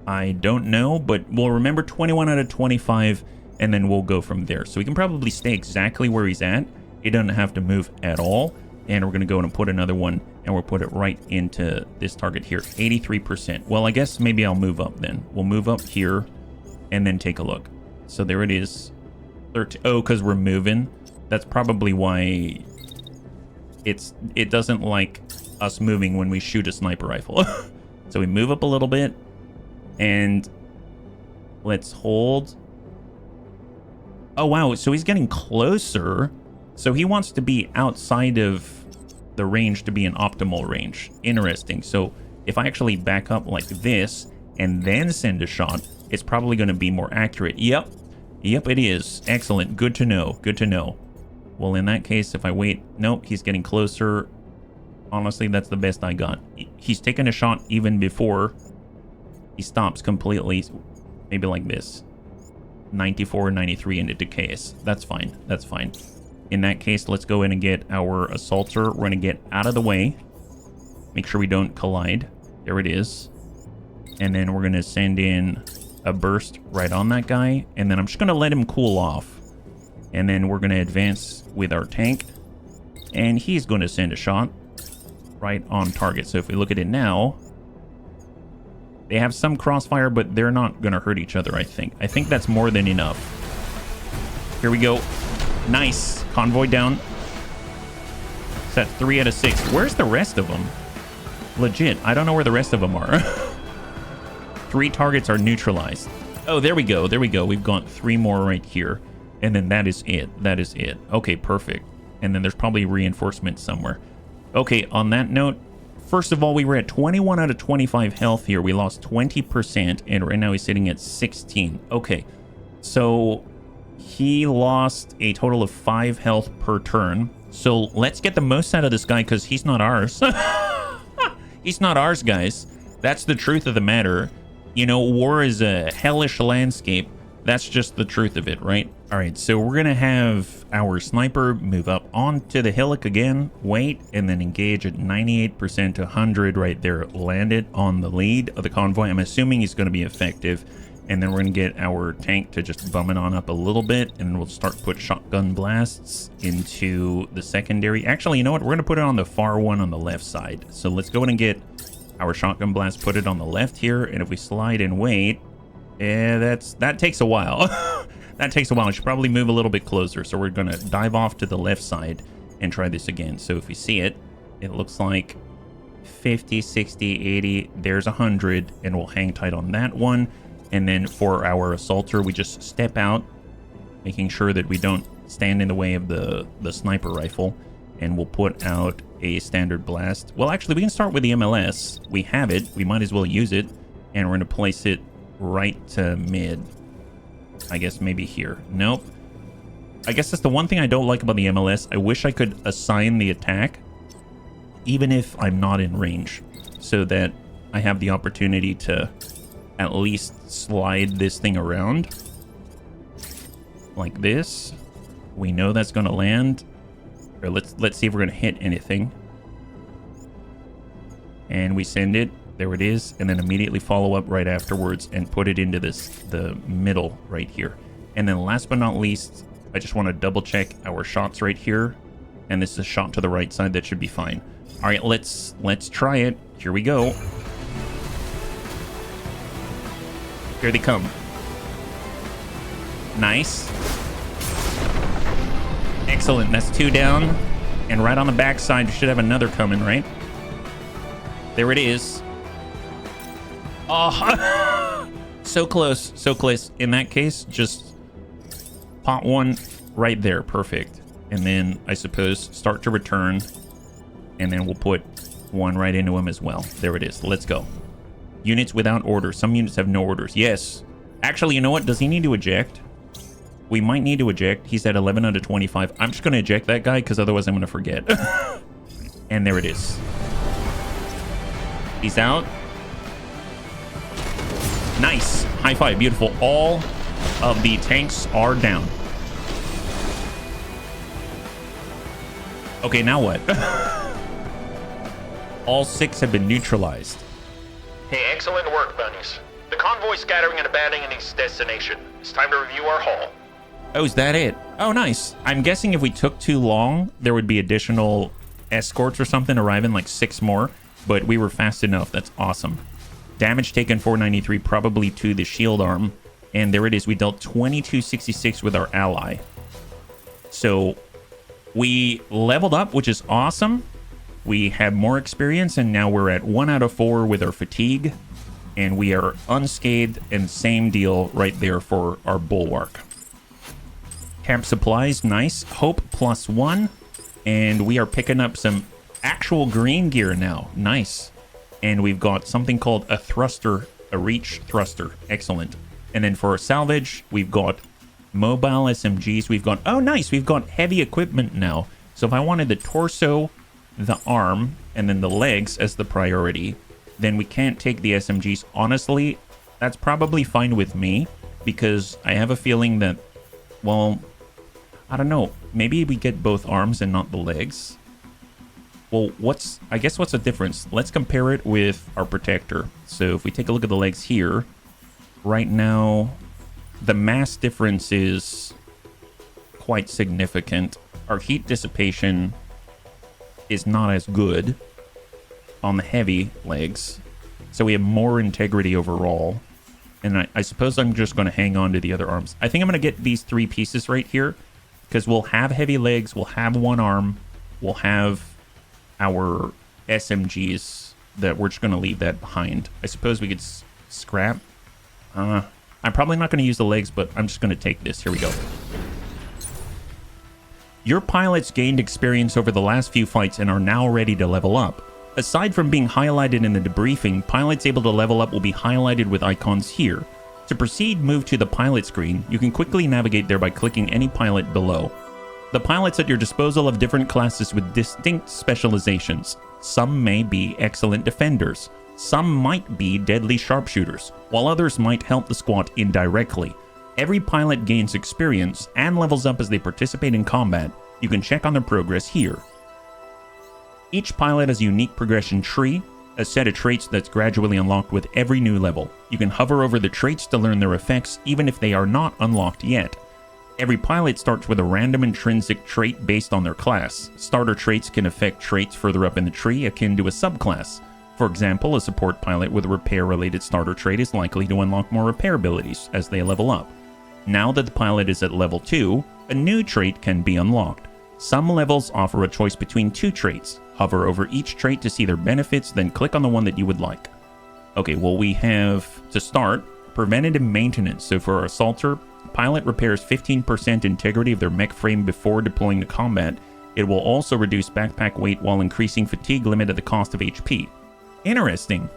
I don't know, but we'll remember 21 out of 25, and then we'll go from there. So we can probably stay exactly where he's at. He doesn't have to move at all. And we're going to go and put another one, and we'll put it right into this target here. 83%. Well, I guess maybe I'll move up then. We'll move up here, and then take a look. So there it is. 13. Oh, because we're moving. That's probably why it doesn't like us moving when we shoot a sniper rifle. So we move up a little bit, and let's hold. Oh, wow. So he's getting closer. So he wants to be outside of the range to be an optimal range. Interesting. So if I actually back up like this and then send a shot, it's probably going to be more accurate. Yep. Yep, it is. Excellent. Good to know. Good to know. Well, in that case, if I wait... Nope, he's getting closer. Honestly, that's the best I got. He's taken a shot even before he stops completely. Maybe like this. 94, 93 and it decays. That's fine. That's fine. In that case, let's go in and get our assaulter. We're going to get out of the way. Make sure we don't collide. There it is. And then we're going to send in a burst right on that guy. And then I'm just going to let him cool off. And then we're going to advance with our tank. And he's going to send a shot right on target. So if we look at it now, they have some crossfire, but they're not going to hurt each other, I think. I think that's more than enough. Here we go. Nice. Convoy down. Is that 3 out of 6? Where's the rest of them? Legit, I don't know where the rest of them are. 3 targets are neutralized. Oh, there we go. There we go. We've got 3 more right here. And then that is it. That is it. Okay, perfect. And then there's probably reinforcements somewhere. Okay, on that note, first of all, we were at 21 out of 25 health here. We lost 20%, and right now he's sitting at 16. Okay, so he lost a total of 5 health per turn. So let's get the most out of this guy, because he's not ours. He's not ours, guys. That's the truth of the matter. You know, war is a hellish landscape. That's just the truth of it, right? All right, so we're going to have our sniper move up onto the hillock again, wait, and then engage at 98% to 100 right there. Land it on the lead of the convoy. I'm assuming he's going to be effective. And then we're going to get our tank to just bum it on up a little bit, and then we'll start put shotgun blasts into the secondary. Actually, you know what? We're going to put it on the far one on the left side. So let's go in and get our shotgun blast, put it on the left here, and if we slide and wait, that takes a while. That takes a while. I should probably move a little bit closer. So we're going to dive off to the left side and try this again. So if we see it, it looks like 50, 60, 80, there's 100, and we'll hang tight on that one. And then for our assaulter, we just step out, making sure that we don't stand in the way of the sniper rifle, and we'll put out a standard blast. Well, actually, we can start with the MLS. We have it. We might as well use it, and we're going to place it right to mid. I guess maybe here. Nope. I guess that's the one thing I don't like about the MLS. I wish I could assign the attack, even if I'm not in range, so that I have the opportunity to at least slide this thing around like this. We know that's going to land. Or let's see if we're going to hit anything. And we send it. There it is. And then immediately follow up right afterwards and put it into the middle right here. And then last but not least, I just want to double check our shots right here. And this is a shot to the right side. That should be fine. All right, let's try it. Here we go. Here they come. Nice. Excellent. That's 2 down. And right on the backside, you should have another coming, right? There it is. Oh, so close. So close. In that case, just pot one right there. Perfect. And then, I suppose, start to return. And then we'll put one right into him as well. There it is. Let's go. Units without orders. Some units have no orders. Yes. Actually, you know what? Does he need to eject? We might need to eject. He's at 11 out of 25. I'm just going to eject that guy because otherwise I'm going to forget. And there it is. He's out. Nice. High five. Beautiful. All of the tanks are down. Okay, now what? All 6 have been neutralized. Hey, excellent work, bunnies. The convoy's scattering and abandoning its destination. It's time to review our haul. Oh, is that it? Oh, nice. I'm guessing if we took too long, there would be additional escorts or something arriving, like 6 more. But we were fast enough. That's awesome. Damage taken 493, probably to the shield arm. And there it is. We dealt 2266 with our ally. So we leveled up, which is awesome. We have more experience, and now we're at 1 out of 4 with our fatigue. And we are unscathed, and same deal right there for our bulwark. Camp supplies, nice. Hope +1. And we are picking up some actual green gear now. Nice. And we've got something called a thruster, a reach thruster. Excellent. And then for salvage, we've got mobile SMGs. We've got, oh, nice. We've got heavy equipment now. So if I wanted the torso, the arm, and then the legs as the priority, then we can't take the SMGs. Honestly, that's probably fine with me, because I have a feeling that, well, I don't know, maybe we get both arms and not the legs. Well, I guess what's the difference? Let's compare it with our protector. So if we take a look at the legs here, right now, the mass difference is quite significant. Our heat dissipation is not as good on the heavy legs, so we have more integrity overall. And I suppose I'm just going to hang on to the other arms. I think I'm going to get these 3 pieces right here, because we'll have heavy legs, we'll have 1 arm, we'll have our SMGs that we're just going to leave that behind. I suppose we could scrap. I'm probably not going to use the legs, but I'm just going to take this. Here we go. Your pilots gained experience over the last few fights and are now ready to level up. Aside from being highlighted in the debriefing, pilots able to level up will be highlighted with icons here. To proceed, move to the pilot screen. You can quickly navigate there by clicking any pilot below. The pilots at your disposal have different classes with distinct specializations. Some may be excellent defenders. Some might be deadly sharpshooters, while others might help the squad indirectly. Every pilot gains experience and levels up as they participate in combat. You can check on their progress here. Each pilot has a unique progression tree, a set of traits that's gradually unlocked with every new level. You can hover over the traits to learn their effects even if they are not unlocked yet. Every pilot starts with a random intrinsic trait based on their class. Starter traits can affect traits further up in the tree akin to a subclass. For example, a support pilot with a repair-related starter trait is likely to unlock more repair abilities as they level up. Now that the pilot is at level 2, a new trait can be unlocked. Some levels offer a choice between 2 traits. Hover over each trait to see their benefits, then click on the one that you would like. Okay, well we have, to start, preventative maintenance. So for our assaulter, pilot repairs 15% integrity of their mech frame before deploying to combat. It will also reduce backpack weight while increasing fatigue limit at the cost of HP. Interesting.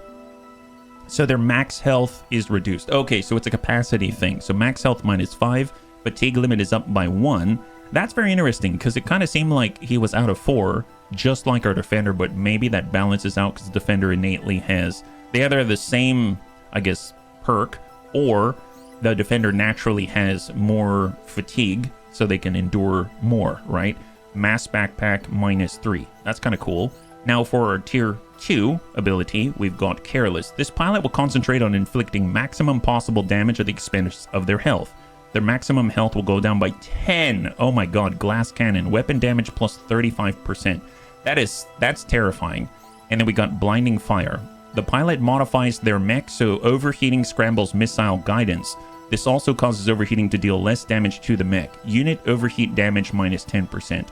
So their max health is reduced. Okay, so it's a capacity thing. So max health -5, fatigue limit is up by 1. That's very interesting because it kind of seemed like he was out of 4, just like our defender, but maybe that balances out because the defender innately has, they either have the same, I guess, perk, or the defender naturally has more fatigue so they can endure more, right? Mass backpack -3. That's kind of cool. Now for our tier 2 ability, we've got Careless. This pilot will concentrate on inflicting maximum possible damage at the expense of their health. Their maximum health will go down by 10. Oh my god, glass cannon. Weapon damage plus 35%. That's terrifying. And then we got Blinding Fire. The pilot modifies their mech so overheating scrambles missile guidance. This also causes overheating to deal less damage to the mech. Unit overheat damage -10%.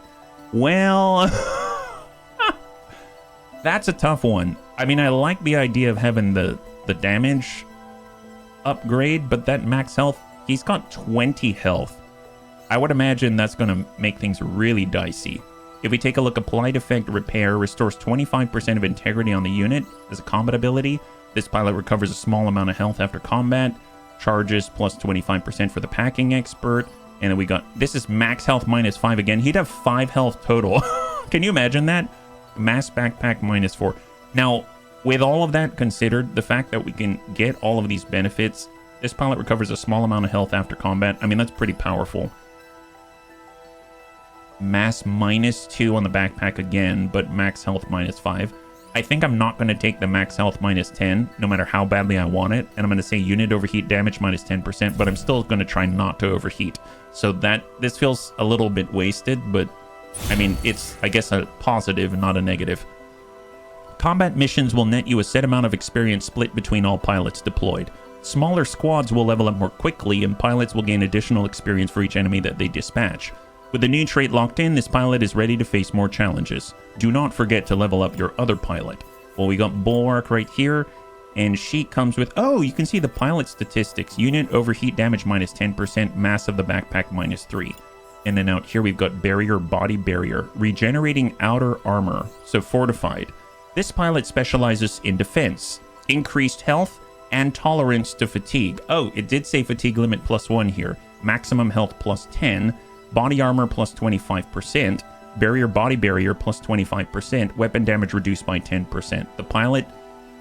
Well... That's a tough one. I mean, I like the idea of having the damage upgrade, but that max health, he's got 20 health. I would imagine that's going to make things really dicey. If we take a look, Applied Effect Repair restores 25% of integrity on the unit as a combat ability. This pilot recovers a small amount of health after combat. Charges plus 25% for the Packing Expert. And then we got, this is max health -5 again. He'd have 5 health total. Can you imagine that? Mass backpack -4. Now, with all of that considered, the fact that we can get all of these benefits, this pilot recovers a small amount of health after combat. I mean, that's pretty powerful. Mass -2 on the backpack again, but max health -5. I think I'm not going to take the max health -10, no matter how badly I want it. And I'm going to say unit overheat damage -10%, but I'm still going to try not to overheat. So this feels a little bit wasted, but I mean, it's, I guess, a positive, not a negative. Combat missions will net you a set amount of experience split between all pilots deployed. Smaller squads will level up more quickly, and pilots will gain additional experience for each enemy that they dispatch. With the new trait locked in, this pilot is ready to face more challenges. Do not forget to level up your other pilot. Well, we got Bulwark right here, and she comes with, oh, you can see the pilot statistics. Unit overheat damage -10%, mass of the backpack -3. And then out here we've got Barrier, Body Barrier, regenerating outer armor, so fortified. This pilot specializes in defense, increased health, and tolerance to fatigue. Oh, it did say fatigue limit +1 here. Maximum health +10, body armor +25%, barrier body barrier +25%, weapon damage reduced by 10%. The pilot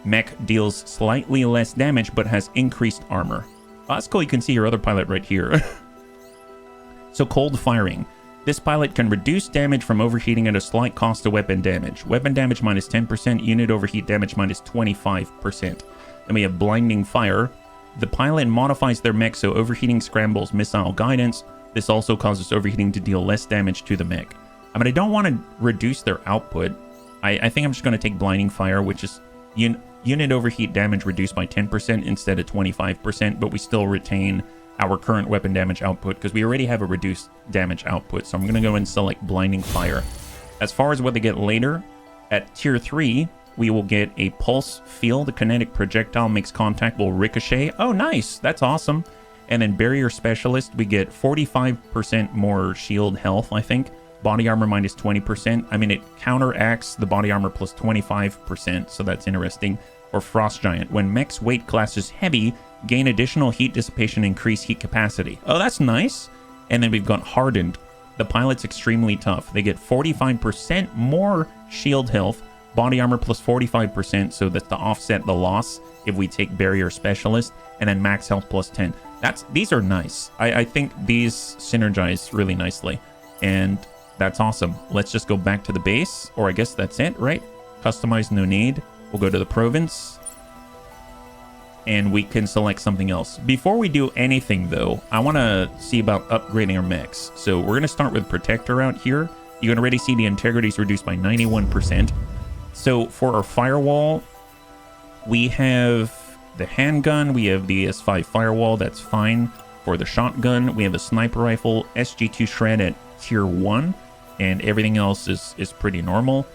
mech deals slightly less damage but has increased armor. Oh, that's cool, you can see your other pilot right here. So Cold Firing. This pilot can reduce damage from overheating at a slight cost to weapon damage. Weapon damage -10%, unit overheat damage -25%. Then we have Blinding Fire. The pilot modifies their mech so overheating scrambles missile guidance. This also causes overheating to deal less damage to the mech. I mean, I don't want to reduce their output. I think I'm just going to take Blinding Fire, which is unit overheat damage reduced by 10% instead of 25%, but we still retain our current weapon damage output because we already have a reduced damage output. So I'm going to go and select Blinding Fire. As far as what they get later, at tier 3, we will get a pulse field. The kinetic projectile makes contact, will ricochet. Oh, nice. That's awesome. And then barrier specialist, we get 45% more shield health, I think. Body armor minus 20%. I mean, it counteracts the body armor plus 25%, so that's interesting. Or frost giant. When mech's weight class is heavy, gain additional heat dissipation, increase heat capacity. Oh, that's nice. And then we've got hardened. The pilot's extremely tough. They get 45% more shield health, body armor plus 45%, so that's to offset the loss if we take barrier specialist, and then max health plus 10. These are nice. I think these synergize really nicely, and that's awesome. Let's just go back to the base, or I guess that's it, right? Customize, no need. We'll go to the province, and we can select something else. Before we do anything, though, I want to see about upgrading our mechs. So we're going to start with Protector out here. You can already see the integrity is reduced by 91%. So for our firewall, we have the handgun, we have the S5 firewall, that's fine. For the shotgun, we have a sniper rifle, SG2 shred at tier 1, and everything else is pretty normal.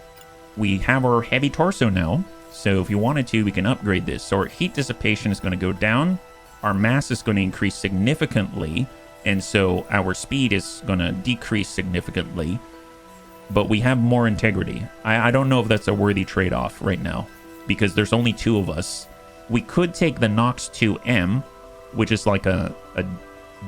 We have our heavy torso now, so if you wanted to, we can upgrade this. So our heat dissipation is going to go down, our mass is going to increase significantly, and so our speed is going to decrease significantly, but we have more integrity. I don't know if that's a worthy trade-off right now, because there's only 2 of us. We could take the Nox 2M, which is like a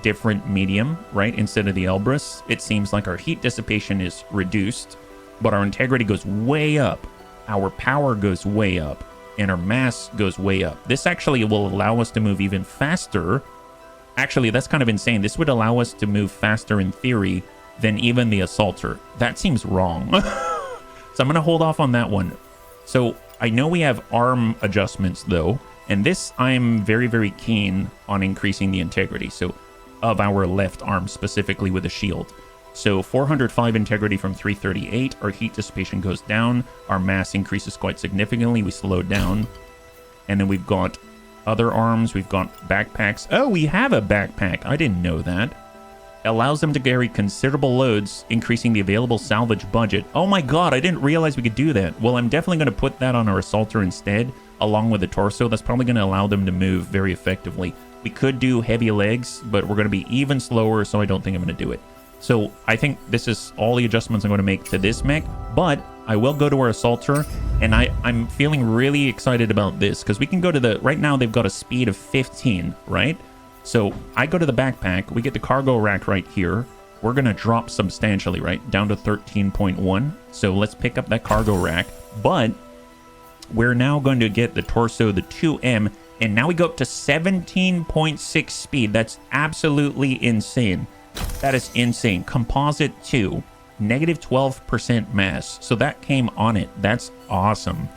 different medium, right? Instead of the Elbrus, it seems like our heat dissipation is reduced, but our integrity goes way up, our power goes way up, and our mass goes way up. This actually will allow us to move even faster. Actually, that's kind of insane. This would allow us to move faster in theory than even the Assaulter. That seems wrong. So I'm going to hold off on that one. So I know we have arm adjustments, though, and this I'm very, very keen on increasing the integrity. So of our left arm, specifically with a shield. So 405 integrity from 338. Our heat dissipation goes down. Our mass increases quite significantly. We slow down. And then we've got other arms. We've got backpacks. Oh, we have a backpack. I didn't know that. Allows them to carry considerable loads, increasing the available salvage budget. Oh my god, I didn't realize we could do that. Well, I'm definitely going to put that on our Assaulter instead, along with the torso. That's probably going to allow them to move very effectively. We could do heavy legs, but we're going to be even slower, so I don't think I'm going to do it. So I think this is all the adjustments I'm going to make to this mech, but I will go to our Assaulter, and I'm feeling really excited about this, because we can go to the... Right now, they've got a speed of 15, right? So I go to the backpack, we get the cargo rack right here. We're going to drop substantially, right? Down to 13.1. So let's pick up that cargo rack. But we're now going to get the torso, the 2M, and now we go up to 17.6 speed. That's absolutely insane. That is insane. Composite 2, negative 12% mass. So that came on it. That's awesome.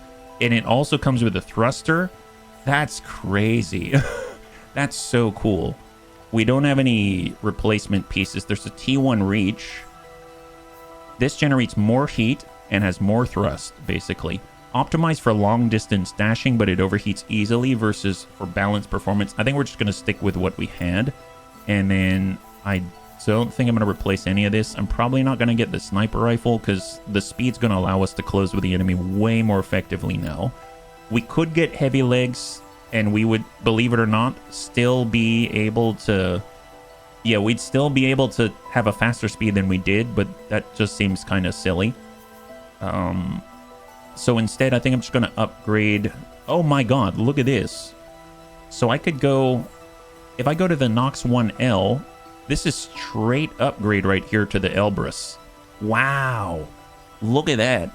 And it also comes with a thruster. That's crazy. That's so cool. We don't have any replacement pieces. There's a T1 reach. This generates more heat and has more thrust, basically. Optimized for long distance dashing, but it overheats easily versus for balanced performance. I think we're just going to stick with what we had. And then I don't think I'm going to replace any of this. I'm probably not going to get the sniper rifle because the speed's going to allow us to close with the enemy way more effectively now. We could get heavy legs, and we would, believe it or not, still be able to... Yeah, we'd still be able to have a faster speed than we did, but that just seems kind of silly. So instead, I think I'm just going to upgrade... Oh my god, look at this. So I could go... If I go to the Nox 1L, this is straight upgrade right here to the Elbrus. Wow. Look at that.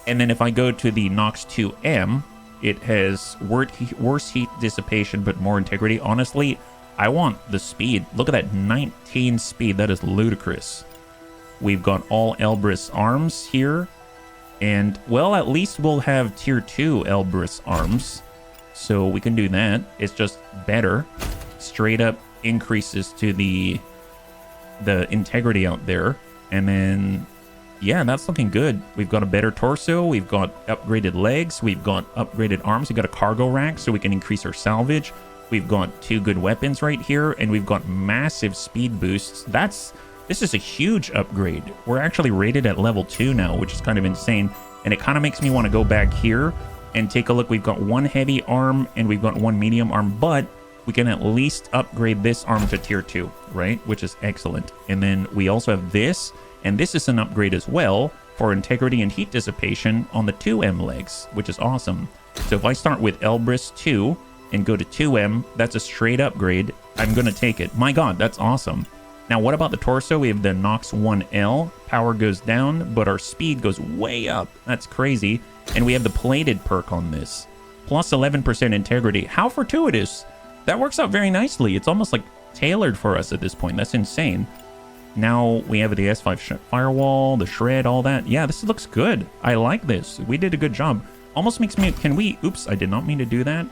And then if I go to the Nox 2M, it has worse heat dissipation, but more integrity. Honestly, I want the speed. Look at that, 19 speed. That is ludicrous. We've got all Elbrus arms here. And, well, at least we'll have tier 2 Elbrus arms. So we can do that. It's just better. Straight up increases to the integrity out there. And then... yeah, that's looking good. We've got a better torso. We've got upgraded legs. We've got upgraded arms. We've got a cargo rack so we can increase our salvage. We've got 2 good weapons right here. And we've got massive speed boosts. This is a huge upgrade. We're actually rated at level 2 now, which is kind of insane. And it kind of makes me want to go back here and take a look. We've got one heavy arm and we've got one medium arm, but we can at least upgrade this arm to tier 2, right? Which is excellent. And then we also have this, and this is an upgrade as well for integrity and heat dissipation on the 2M legs, which is awesome. So if I start with Elbrus 2 and go to 2M, that's a straight upgrade. I'm going to take it. My god, that's awesome. Now, what about the torso? We have the Nox 1L. Power goes down, but our speed goes way up. That's crazy. And we have the plated perk on this. Plus 11% integrity. How fortuitous. That works out very nicely. It's almost like tailored for us at this point. That's insane. Now we have the S5 firewall, the shred, all that. Yeah, this looks good. I like this. We did a good job. Almost makes me... Can we... Oops, I did not mean to do that.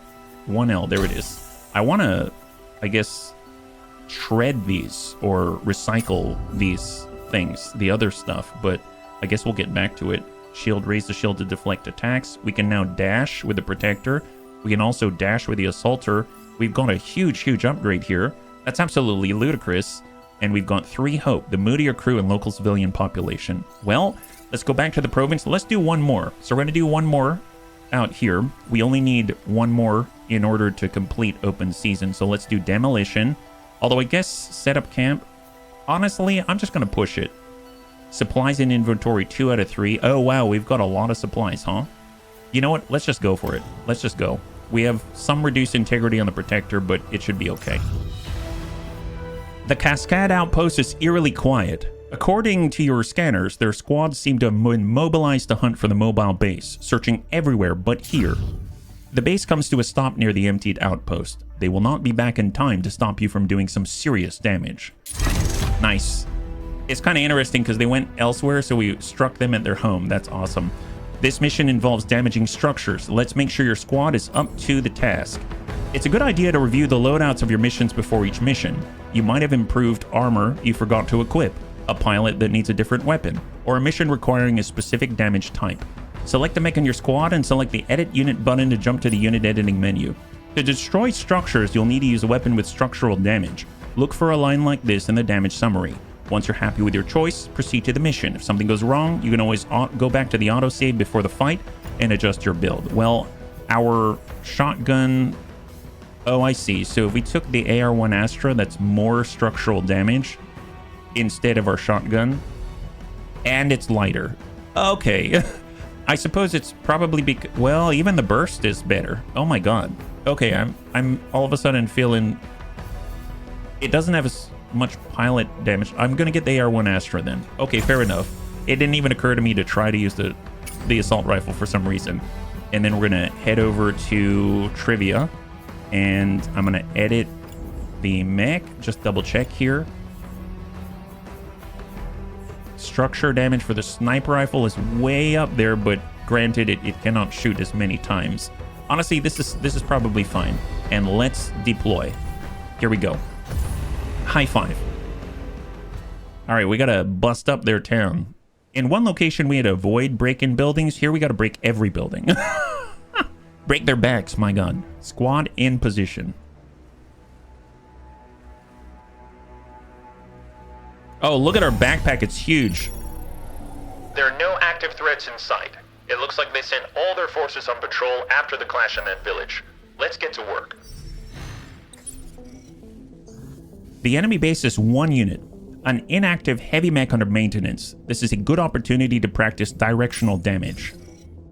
1L, there it is. I want to, I guess, shred these or recycle these things, the other stuff, but I guess we'll get back to it. Shield, raise the shield to deflect attacks. We can now dash with the protector. We can also dash with the assaulter. We've got a huge upgrade here. That's absolutely ludicrous. And we've got 3 hope, the moodier crew and local civilian population. Well, let's go back to the province. Let's do one more. So we're going to do one more out here. We only need one more in order to complete open season. So let's do demolition. Although I guess set up camp. Honestly, I'm just going to push it. Supplies in inventory 2 out of 3. Oh, wow. We've got a lot of supplies, huh? You know what? Let's just go for it. Let's just go. We have some reduced integrity on the protector, but it should be okay. The Cascade outpost is eerily quiet. According to your scanners, their squads seem to have been mobilized to hunt for the mobile base, searching everywhere but here. The base comes to a stop near the emptied outpost. They will not be back in time to stop you from doing some serious damage. Nice. It's kind of interesting because they went elsewhere, so we struck them at their home. That's awesome. This mission involves damaging structures. Let's make sure your squad is up to the task. It's a good idea to review the loadouts of your missions before each mission. You might have improved armor you forgot to equip, a pilot that needs a different weapon, or a mission requiring a specific damage type. Select the mech in your squad and select the Edit Unit button to jump to the unit editing menu. To destroy structures, you'll need to use a weapon with structural damage. Look for a line like this in the damage summary. Once you're happy with your choice, proceed to the mission. If something goes wrong, you can always go back to the autosave before the fight and adjust your build. Well, our shotgun... Oh, I see. So if we took the AR-1 Astra, that's more structural damage instead of our shotgun. And it's lighter. Okay. I suppose it's probably because... Well, even the burst is better. Oh my god. Okay, I'm all of a sudden feeling... It doesn't have as much pilot damage. I'm gonna get the AR-1 Astra then. Okay, fair enough. It didn't even occur to me to try to use the assault rifle for some reason. And then we're gonna head over to trivia, and I'm gonna edit the mech. Just double check here. Structure damage for the sniper rifle is way up there, but granted, it cannot shoot as many times. Honestly, this is probably fine. And let's deploy. Here we go. High five. All right, we gotta bust up their town. In one location, we had to avoid break-in buildings. Here, we gotta break every building. Break their backs, my god. Squad in position. Oh, look at our backpack. It's huge. There are no active threats in sight. It looks like they sent all their forces on patrol after the clash in that village. Let's get to work. The enemy base is 1 unit, an inactive heavy mech under maintenance. This is a good opportunity to practice directional damage.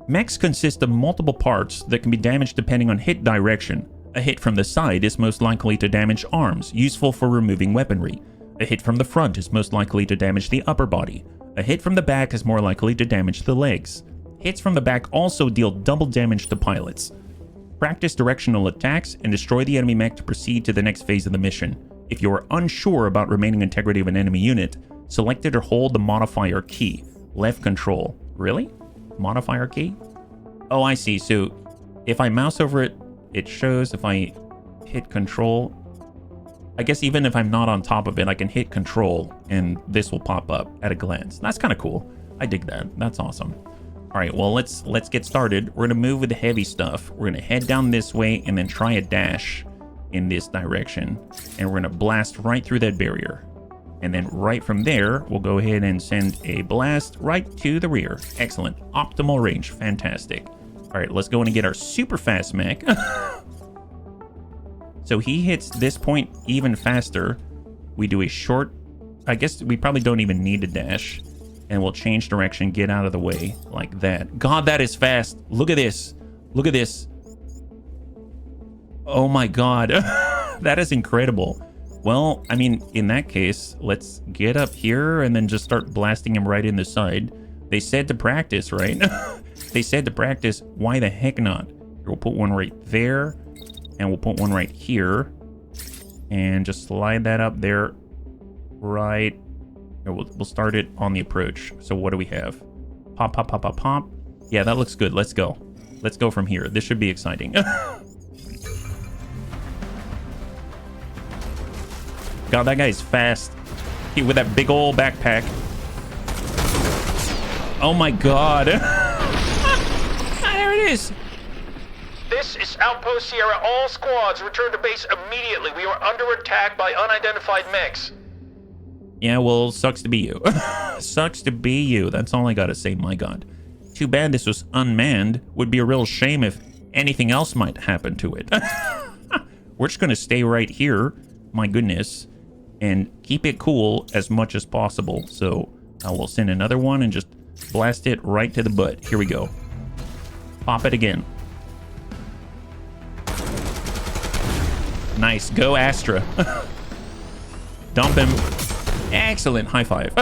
Mechs consist of multiple parts that can be damaged depending on hit direction. A hit from the side is most likely to damage arms, useful for removing weaponry. A hit from the front is most likely to damage the upper body. A hit from the back is more likely to damage the legs. Hits from the back also deal double damage to pilots. Practice directional attacks and destroy the enemy mech to proceed to the next phase of the mission. If you are unsure about remaining integrity of an enemy unit, select it or hold the modifier key. Left control. Really? Modifier key? Oh, I see. So if I mouse over it, it shows. If I hit control, I guess even if I'm not on top of it, I can hit control and this will pop up at a glance. That's kind of cool. I dig that. That's awesome. All right, well, let's get started. We're going to move with the heavy stuff. We're going to head down this way and then try a dash in this direction. And we're going to blast right through that barrier. And then right from there, we'll go ahead and send a blast right to the rear. Excellent. Optimal range. Fantastic. All right, let's go in and get our super fast mech. So he hits this point even faster. We do a short... I guess we probably don't even need to dash. And we'll change direction, get out of the way like that. God, that is fast. Look at this. Look at this. Oh my God. That is incredible. Well, I mean, in that case, let's get up here and then just start blasting him right in the side. They said to practice, right? They said to practice. Why the heck not? Here, we'll put one right there, and we'll put one right here, and just slide that up there. Right. Here, we'll start it on the approach. So what do we have? Pop, pop, pop, pop, pop. Yeah, that looks good. Let's go. Let's go from here. This should be exciting. God, that guy's fast. He with that big old backpack. Oh my God. There it is. This is Outpost Sierra. All squads return to base immediately. We are under attack by unidentified mechs. Yeah, well, sucks to be you. Sucks to be you. That's all I gotta say, my God. Too bad this was unmanned. Would be a real shame if anything else might happen to it. We're just gonna stay right here. My goodness. And keep it cool as much as possible. So I will send another one and just blast it right to the butt. Here we go. Pop it again. Nice. Go Astra. Dump him. Excellent. High five.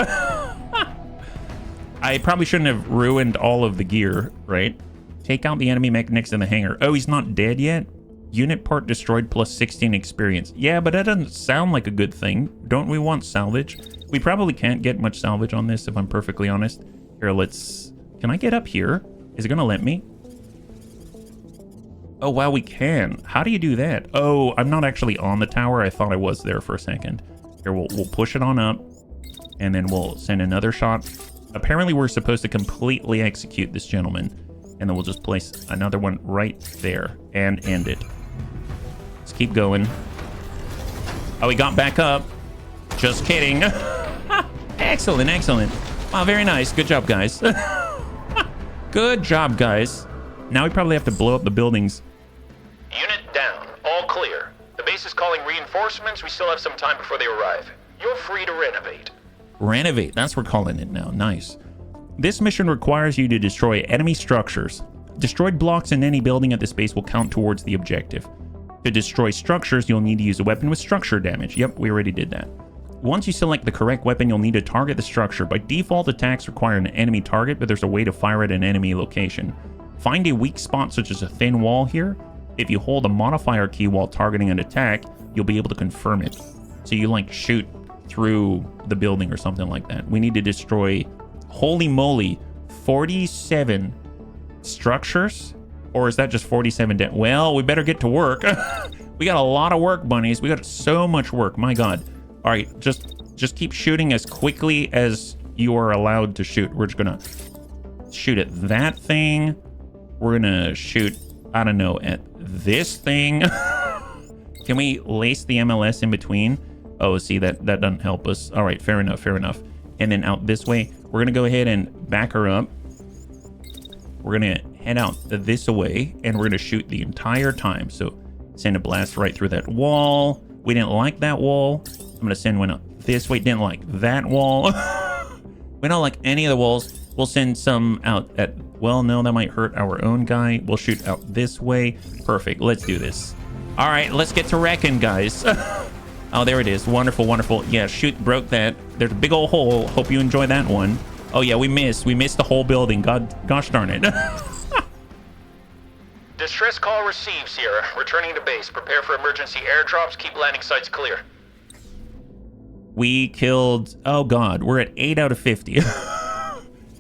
I probably shouldn't have ruined all of the gear, right? Take out the enemy mech next in the hangar. Oh, he's not dead yet? Unit part destroyed plus 16 experience. Yeah, but that doesn't sound like a good thing. Don't we want salvage? We probably can't get much salvage on this, if I'm perfectly honest. Here, let's... Can I get up here? Is it gonna let me? Oh, wow, we can. How do you do that? Oh, I'm not actually on the tower. I thought I was there for a second. Here, we'll push it on up, and then we'll send another shot. Apparently, we're supposed to completely execute this gentleman, and then we'll just place another one right there and end it. Let's keep going. Oh, he got back up. Just kidding. Excellent, excellent. Wow, very nice. Good job, guys. Good job, guys. Now we probably have to blow up the buildings. Unit down. All clear. The base is calling reinforcements. We still have some time before they arrive. You're free to renovate. Renovate. That's what we're calling it now. Nice. This mission requires you to destroy enemy structures. Destroyed blocks in any building at this base will count towards the objective. To destroy structures, you'll need to use a weapon with structure damage. Yep, we already did that. Once you select the correct weapon, you'll need to target the structure. By default, attacks require an enemy target, but there's a way to fire at an enemy location. Find a weak spot such as a thin wall here. If you hold a modifier key while targeting an attack, you'll be able to confirm it. So you like shoot through the building or something like that. We need to destroy, holy moly, 47 structures? Or is that just 47 well, we better get to work. We got a lot of work, bunnies. We got so much work. My God. All right, just keep shooting as quickly as you are allowed to shoot. We're just gonna shoot at that thing. We're gonna shoot, I don't know, at this thing. Can we lace the MLS in between? Oh, see, that doesn't help us. All right, fair enough, fair enough. And then out this way, we're gonna go ahead and back her up. We're gonna head out this way, and we're gonna shoot the entire time. So send a blast right through that wall. We didn't like that wall. I'm gonna send one up this way. Didn't like that wall. We don't like any of the walls. We'll send some out at, well, no, that might hurt our own guy. We'll shoot out this way. Perfect. Let's do this. All right, let's get to wrecking, guys. Oh, there it is. Wonderful, wonderful. Yeah, shoot, broke that. There's a big old hole. Hope you enjoy that one. Oh yeah, we missed. We missed the whole building. Gosh darn it. Distress call received, Sierra. Returning to base. Prepare for emergency airdrops. Keep landing sites clear. We killed, oh God, we're at 8 out of 50.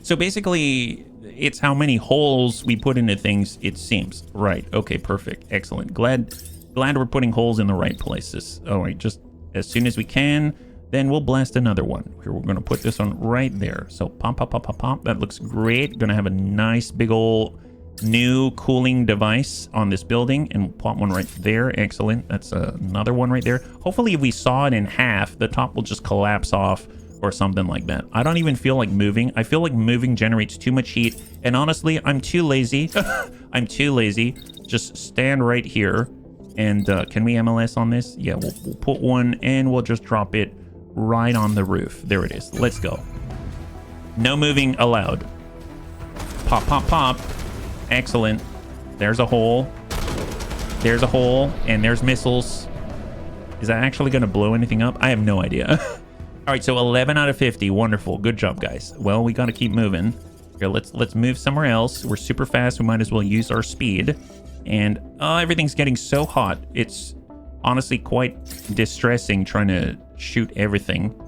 So basically, it's how many holes we put into things, it seems. Right, okay, perfect, excellent. Glad we're putting holes in the right places. All right, just as soon as we can, then we'll blast another one. Here, we're gonna put this one right there. So pop, pop, pop, pop, pop, that looks great. Gonna have a nice big old new cooling device on this building, and we'll pop one right there. Excellent. That's another one right there. Hopefully if we saw it in half, the top will just collapse off or something like that. I don't even feel like moving. I feel like moving generates too much heat, and honestly, I'm too lazy. I'm too lazy. Just stand right here, and can we MLS on this? Yeah, we'll put one, and we'll just drop it right on the roof. There it is. Let's go. No moving allowed. Pop, pop, pop. Excellent. There's a hole. There's a hole, and there's missiles. Is that actually going to blow anything up? I have no idea. All right, so 11 out of 50. Wonderful. Good job, guys. Well, we got to keep moving. Here, let's move somewhere else. We're super fast. We might as well use our speed. And everything's getting so hot. It's honestly quite distressing trying to shoot everything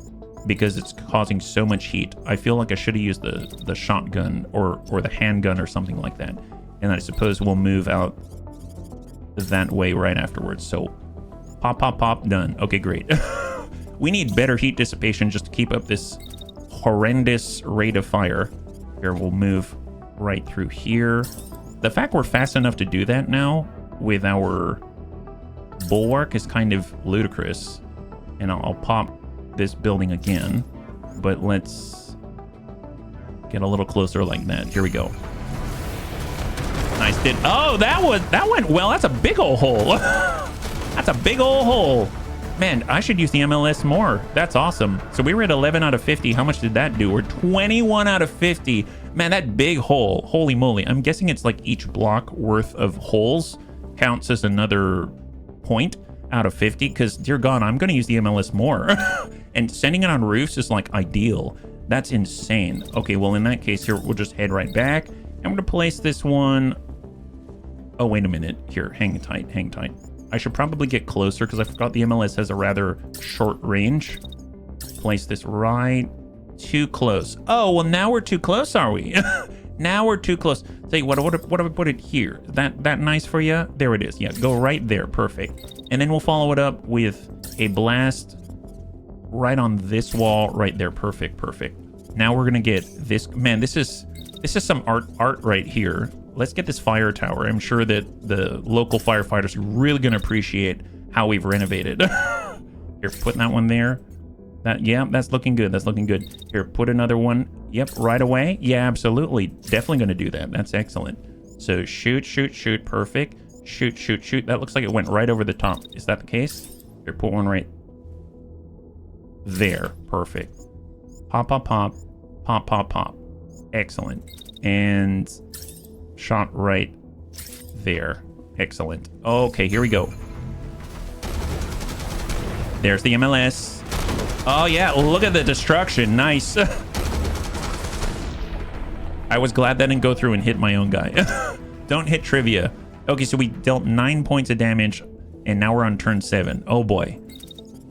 because it's causing so much heat. I feel like I should have used the shotgun or the handgun or something like that. And I suppose we'll move out that way right afterwards. So pop, pop, pop, done. Okay, great. We need better heat dissipation just to keep up this horrendous rate of fire. Here, we'll move right through here. The fact we're fast enough to do that now with our bulwark is kind of ludicrous. And I'll pop this building again, but let's get a little closer like that. Here we go. Nice. That went well. That's a big old hole. That's a big old hole. Man, I should use the MLS more. That's awesome. So we were at 11 out of 50. How much did that do? We're 21 out of 50. Man, that big hole. Holy moly. I'm guessing it's like each block worth of holes counts as another point out of 50, because dear God, I'm going to use the MLS more. And sending it on roofs is like ideal. That's insane. Okay, well, in that case here, we'll just head right back. I'm going to place this one. Oh, wait a minute. Here, hang tight, hang tight. I should probably get closer because I forgot the MLS has a rather short range. Place this right too close. Oh, well, now we're too close, are we? Now we're too close. Tell you what if I put it here? Is that nice for you? There it is. Yeah, go right there. Perfect. And then we'll follow it up with a blast right on this wall right there. Perfect, perfect. Now we're gonna get this. Man, this is some art right here. Let's get this fire tower. I'm sure that the local firefighters are really gonna appreciate how we've renovated. Here, put that one there. Yeah, that's looking good. That's looking good. Here, put another one. Yep, right away. Yeah, absolutely. Definitely going to do that. That's excellent. So shoot, shoot, shoot. Perfect. Shoot, shoot, shoot. That looks like it went right over the top. Is that the case? Here, put one right there. Perfect. Pop, pop, pop. Pop, pop, pop. Excellent. And shot right there. Excellent. Okay, here we go. There's the MLS. Oh, yeah. Look at the destruction. Nice. I was glad that didn't go through and hit my own guy. Don't hit trivia. Okay, so we dealt 9 points of damage, and now we're on turn 7. Oh, boy.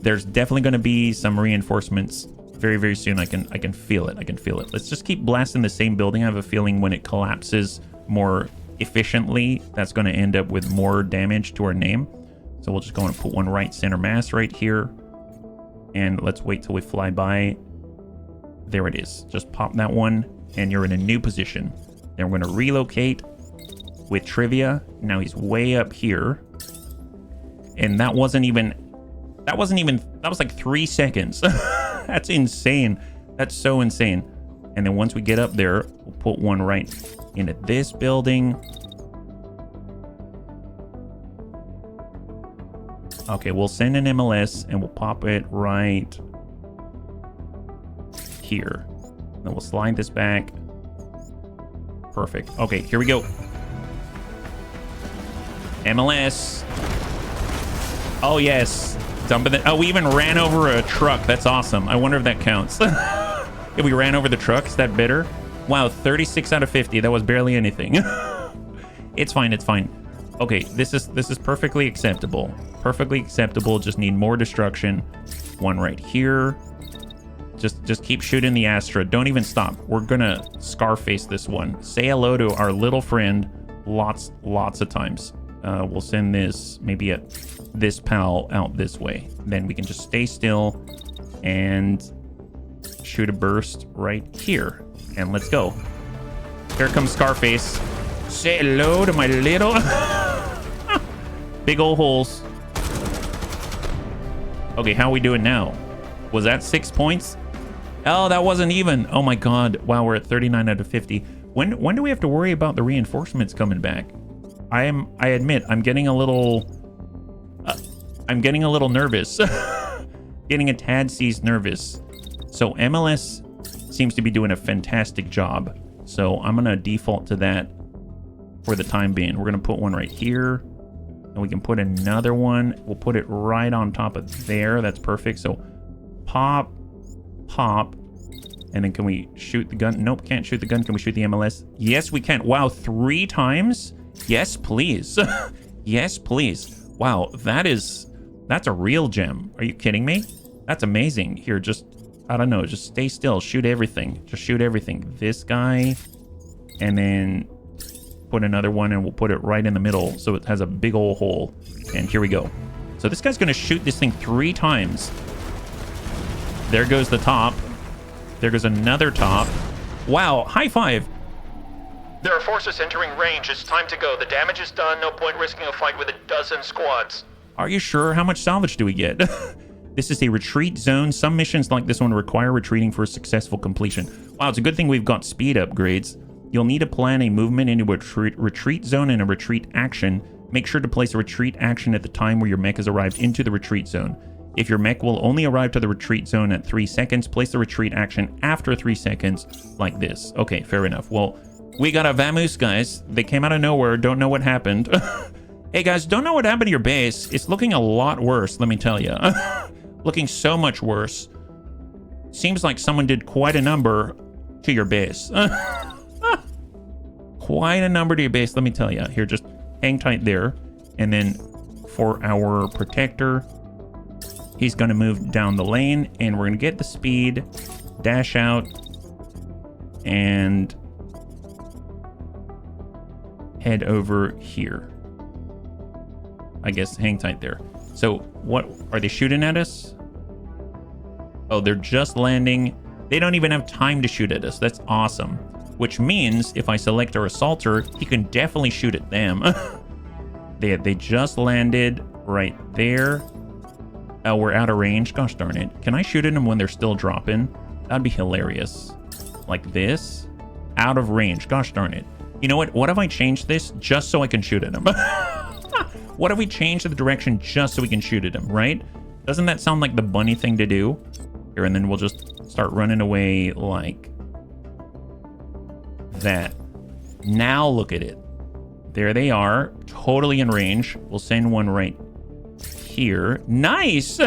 There's definitely going to be some reinforcements very, very soon. I can feel it. I can feel it. Let's just keep blasting the same building. I have a feeling when it collapses more efficiently, that's going to end up with more damage to our name. So we'll just go and put one right center mass right here. And let's wait till we fly by. There it is. Just pop that one, and you're in a new position. Then we're going to relocate with trivia. Now he's way up here. And that was like 3 seconds. That's insane. That's so insane. And then once we get up there, we'll put one right into this building. Okay, we'll send an MLS and we'll pop it right here. Then we'll slide this back. Perfect. Okay, here we go. MLS. Oh, yes. Dumping it. Oh, we even ran over a truck. That's awesome. I wonder if that counts. If we ran over the truck, is that better? Wow, 36 out of 50. That was barely anything. It's fine. It's fine. Okay, this is perfectly acceptable. Perfectly acceptable. Just need more destruction. One right here. Just keep shooting the Astra. Don't even stop. We're gonna Scarface this one. Say hello to our little friend lots of times. We'll send this maybe at this pal out this way. Then we can just stay still and shoot a burst right here. And let's go. Here comes Scarface. Say hello to my little... Big old holes. Okay, how are we doing now? Was that 6 points? Oh, that wasn't even. Oh my god. Wow, we're at 39 out of 50. When do we have to worry about the reinforcements coming back? I admit, I'm getting a little nervous. Getting a tad seized nervous. So MLS seems to be doing a fantastic job. So I'm gonna default to that for the time being. We're gonna put one right here. And we can put another one. We'll put it right on top of there. That's perfect. So pop, pop. And then can we shoot the gun? Nope, can't shoot the gun. Can we shoot the MLS? Yes, we can. Wow, 3 times? Yes, please. Yes, please. Wow, that's a real gem. Are you kidding me? That's amazing. Here, just, I don't know, just stay still. Shoot everything. Just shoot everything. This guy. And then put another one, and we'll put it right in the middle so it has a big old hole. And here we go. So this guy's going to shoot this thing 3 times. There goes the top. There goes another top. Wow, high five. There are forces entering range. It's time to go. The damage is done. No point risking a fight with a dozen squads. Are you sure? How much salvage do we get? This is a retreat zone. Some missions like this one require retreating for a successful completion. Wow, it's a good thing we've got speed upgrades. You'll need to plan a movement into a retreat zone and a retreat action. Make sure to place a retreat action at the time where your mech has arrived into the retreat zone. If your mech will only arrive to the retreat zone at 3 seconds, place the retreat action after 3 seconds, like this. Okay, fair enough. Well, we got a Vamoose, guys. They came out of nowhere, don't know what happened. Hey, guys, don't know what happened to your base. It's looking a lot worse, let me tell you. Looking so much worse. Seems like someone did quite a number to your base. Quite a number to your base, let me tell you. Here, just hang tight there. And then for our protector... He's going to move down the lane, and we're going to get the speed, dash out, and head over here. I guess hang tight there. So what, are they shooting at us? Oh, they're just landing. They don't even have time to shoot at us. That's awesome. Which means if I select our assaulter, he can definitely shoot at them. They just landed right there. Oh, we're out of range. Gosh darn it. Can I shoot at them when they're still dropping? That'd be hilarious. Like this. Out of range. Gosh darn it. You know what? What if I change this just so I can shoot at them? What if we change the direction just so we can shoot at them, right? Doesn't that sound like the bunny thing to do? Here, and then we'll just start running away like that. Now look at it. There they are. Totally in range. We'll send one right here. Nice.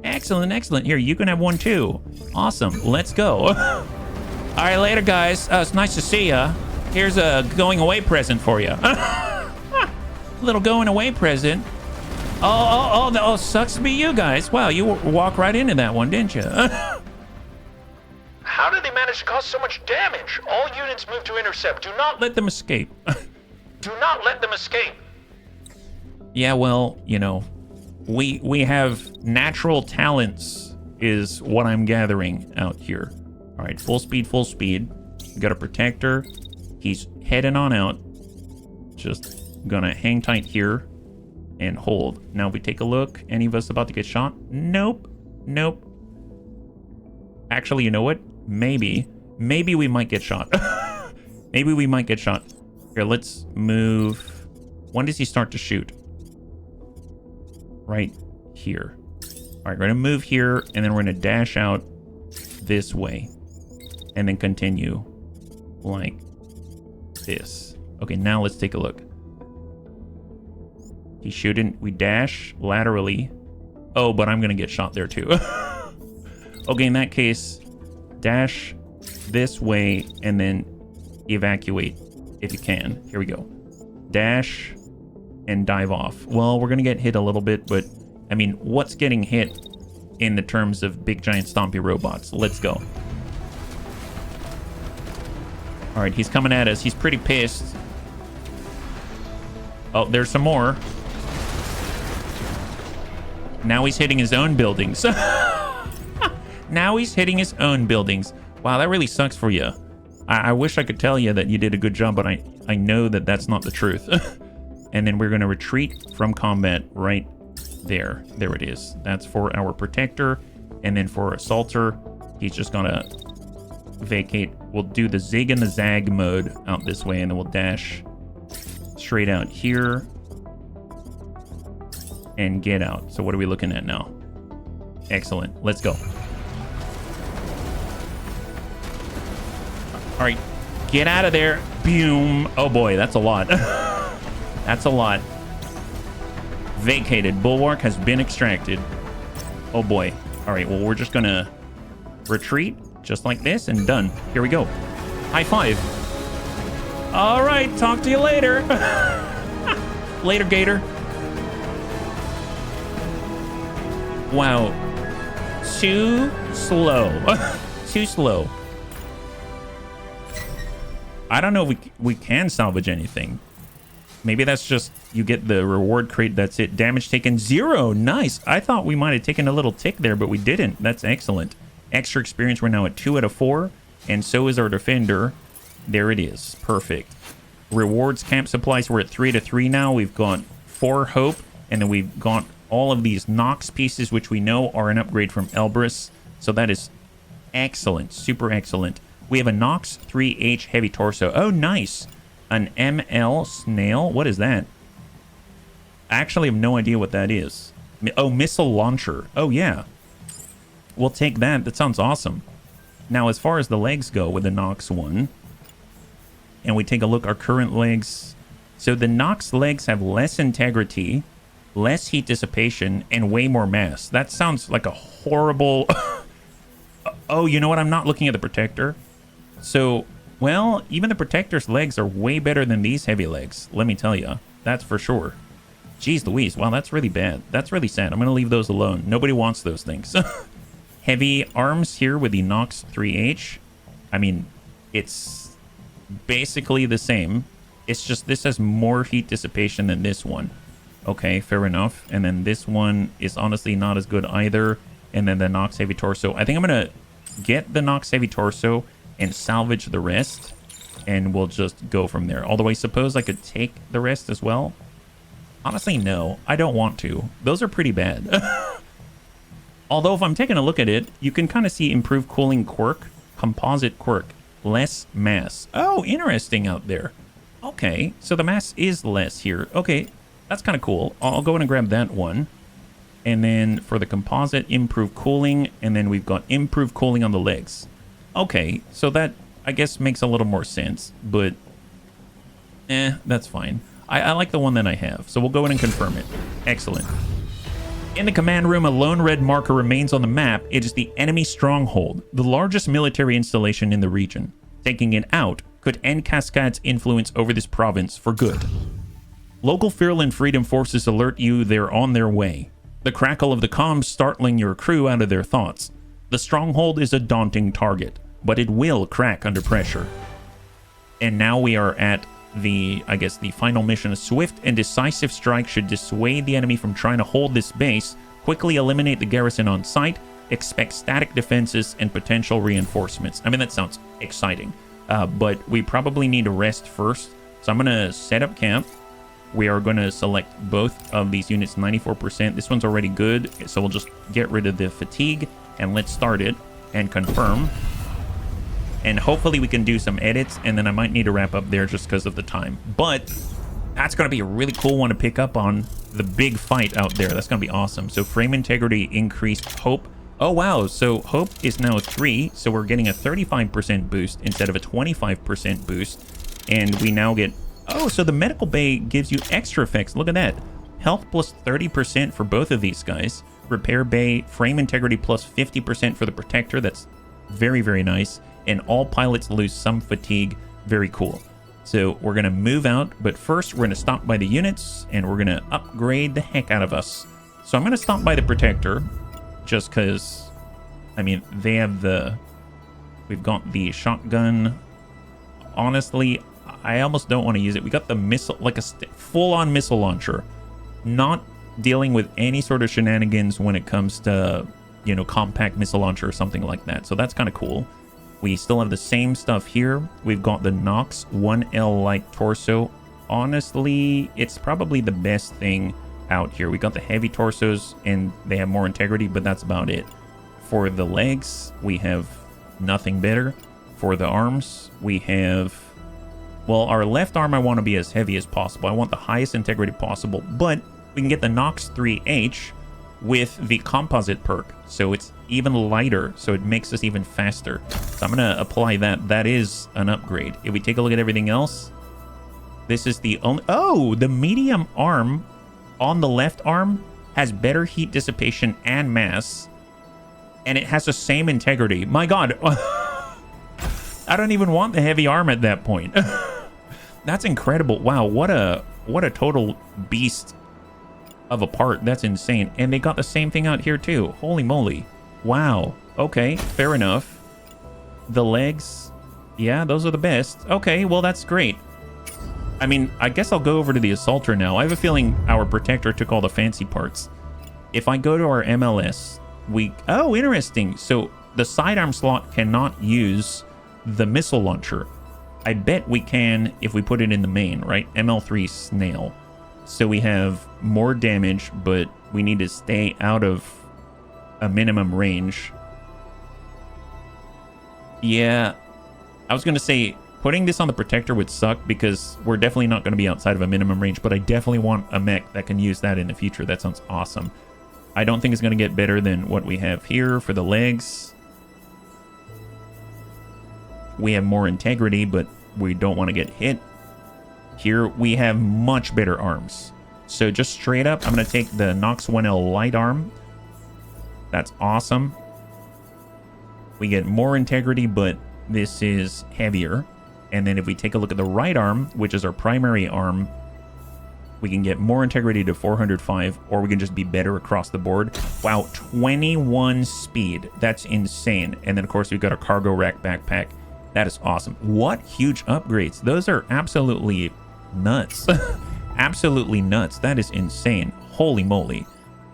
Excellent, excellent. Here, you can have one too. Awesome. Let's go. All right, later, guys. It's nice to see ya. Here's a going away present for you. Little going away present. Oh, sucks to be you guys. Wow, you walk right into that one, didn't you? How did they manage to cause so much damage? All units move to intercept. Do not let them escape. Do not let them escape. Yeah, well, you know, we have natural talents is what I'm gathering out here. All right, full speed, full speed. We got a protector. He's heading on out. Just gonna hang tight here and hold. Now, if we take a look, any of us about to get shot? Nope. Nope. Actually, you know what? Maybe we might get shot. Maybe we might get shot. Here, let's move. When does he start to shoot? Right here. All right, we're gonna move here, and then we're gonna dash out this way, and then continue like this. Okay, now let's take a look. He's shooting. We dash laterally. Oh, but I'm gonna get shot there too. Okay, in that case, dash this way and then evacuate if you can. Here we go. Dash and dive off. Well, we're gonna get hit a little bit, but I mean, what's getting hit in the terms of big giant stompy robots? Let's go. All right, he's coming at us. He's pretty pissed. Oh, there's some more. Now he's hitting his own buildings. Now he's hitting his own buildings. Wow, that really sucks for you. I wish I could tell you that you did a good job, but I know that that's not the truth. And then we're going to retreat from combat right there. There it is. That's for our protector. And then for assaulter, he's just going to vacate. We'll do the zig and the zag mode out this way, and then we'll dash straight out here and get out. So what are we looking at now? Excellent. Let's go. All right, get out of there. Boom. Oh boy, that's a lot. That's a lot. Vacated. Bulwark has been extracted. Oh boy. All right, well, we're just gonna retreat just like this and done. Here we go. High five. All right, talk to you later. Later, Gator. Wow. Too slow. Too slow. I don't know if we can salvage anything. Maybe that's just you get the reward crate. That's it. Damage taken 0. Nice. I thought we might have taken a little tick there, but we didn't. That's excellent. Extra experience. We're now at 2 out of 4. And so is our defender. There it is. Perfect. Rewards camp supplies. We're at 3 to 3 now. We've got 4 hope. And then we've got all of these Nox pieces, which we know are an upgrade from Elbrus. So that is excellent. Super excellent. We have a Nox 3H heavy torso. Oh, nice. An ML snail. What is that? I actually have no idea what that is. Oh, missile launcher. Oh, yeah. We'll take that. That sounds awesome. Now, as far as the legs go with the Nox one, and we take a look at our current legs. So the Nox legs have less integrity, less heat dissipation, and way more mass. That sounds like a horrible... Oh, you know what? I'm not looking at the protector. So, well, even the protector's legs are way better than these heavy legs. Let me tell you. That's for sure. Jeez Louise. Wow, that's really bad. That's really sad. I'm going to leave those alone. Nobody wants those things. Heavy arms here with the Nox 3H. I mean, it's basically the same. It's just this has more heat dissipation than this one. Okay, fair enough. And then this one is honestly not as good either. And then the Nox heavy torso. I think I'm going to get the Nox heavy torso and salvage the rest, and we'll just go from there. Although I suppose I could take the rest as well. Honestly, no, I don't want to. Those are pretty bad. Although if I'm taking a look at it, you can kind of see improved cooling quirk, composite quirk, less mass. Oh, interesting out there. Okay, so the mass is less here. Okay, that's kind of cool. I'll go in and grab that one. And then for the composite, improved cooling, and then we've got improved cooling on the legs. Okay, so that, I guess, makes a little more sense, but that's fine. I like the one that I have, so we'll go in and confirm it. Excellent. In the command room, a lone red marker remains on the map. It is the enemy stronghold, the largest military installation in the region. Taking it out could end Cascade's influence over this province for good. Local Fyrland Freedom Forces alert you they're on their way. The crackle of the comms startling your crew out of their thoughts. The stronghold is a daunting target, but it will crack under pressure. And now we are at the, I guess, the final mission. A swift and decisive strike should dissuade the enemy from trying to hold this base, quickly eliminate the garrison on site, expect static defenses and potential reinforcements. I mean, that sounds exciting, but we probably need to rest first. So I'm going to set up camp. We are going to select both of these units, 94%. This one's already good, so we'll just get rid of the fatigue. And let's start it and confirm. And hopefully we can do some edits. And then I might need to wrap up there just because of the time. But that's going to be a really cool one to pick up on the big fight out there. That's going to be awesome. So frame integrity increased hope. Oh, wow. So hope is now 3. So we're getting a 35% boost instead of a 25% boost. And we now get... Oh, so the medical bay gives you extra effects. Look at that. Health plus 30% for both of these guys. Repair bay, frame integrity plus 50% for the protector. That's very, very nice. And all pilots lose some fatigue. Very cool. So we're going to move out. But first, we're going to stop by the units. And we're going to upgrade the heck out of us. So I'm going to stop by the protector. Just because, I mean, they have the... We've got the shotgun. Honestly, I almost don't want to use it. We got the missile, like a full-on missile launcher. Not dealing with any sort of shenanigans when it comes to, you know, compact missile launcher or something like that. So that's kind of cool. We still have the same stuff here. We've got the Nox 1L light torso. Honestly, it's probably the best thing out here. We got the heavy torsos and they have more integrity, but that's about it. For the legs, we have nothing better. For the arms, we have... Well, our left arm I want to be as heavy as possible. I want the highest integrity possible, but we can get the Nox 3H with the composite perk, so it's even lighter, so it makes us even faster. So I'm gonna apply that. That is an upgrade. If we take a look at everything else, this is the only... Oh, the medium arm on the left arm has better heat dissipation and mass, and it has the same integrity. My god. I don't even want the heavy arm at that point. That's incredible. Wow, what a total beast of a part. That's insane. And they got the same thing out here too. Holy moly. Wow. Okay, fair enough. The legs, yeah, those are the best. Okay, well, that's great. I mean, I guess I'll go over to the assaulter now. I have a feeling our protector took all the fancy parts. If I go to our MLS, we... Oh, interesting. So the sidearm slot cannot use the missile launcher. I bet we can if we put it in the main, right? ML3 snail. So we have more damage, but we need to stay out of a minimum range. Yeah, I was going to say putting this on the protector would suck because we're definitely not going to be outside of a minimum range, but I definitely want a mech that can use that in the future. That sounds awesome. I don't think it's going to get better than what we have here for the legs. We have more integrity, but we don't want to get hit. Here we have much better arms. So just straight up, I'm going to take the Nox 1L light arm. That's awesome. We get more integrity, but this is heavier. And then if we take a look at the right arm, which is our primary arm, we can get more integrity to 405, or we can just be better across the board. Wow, 21 speed. That's insane. And then, of course, we've got a cargo rack backpack. That is awesome. What huge upgrades. Those are absolutely nuts. Absolutely nuts. That is insane. Holy moly.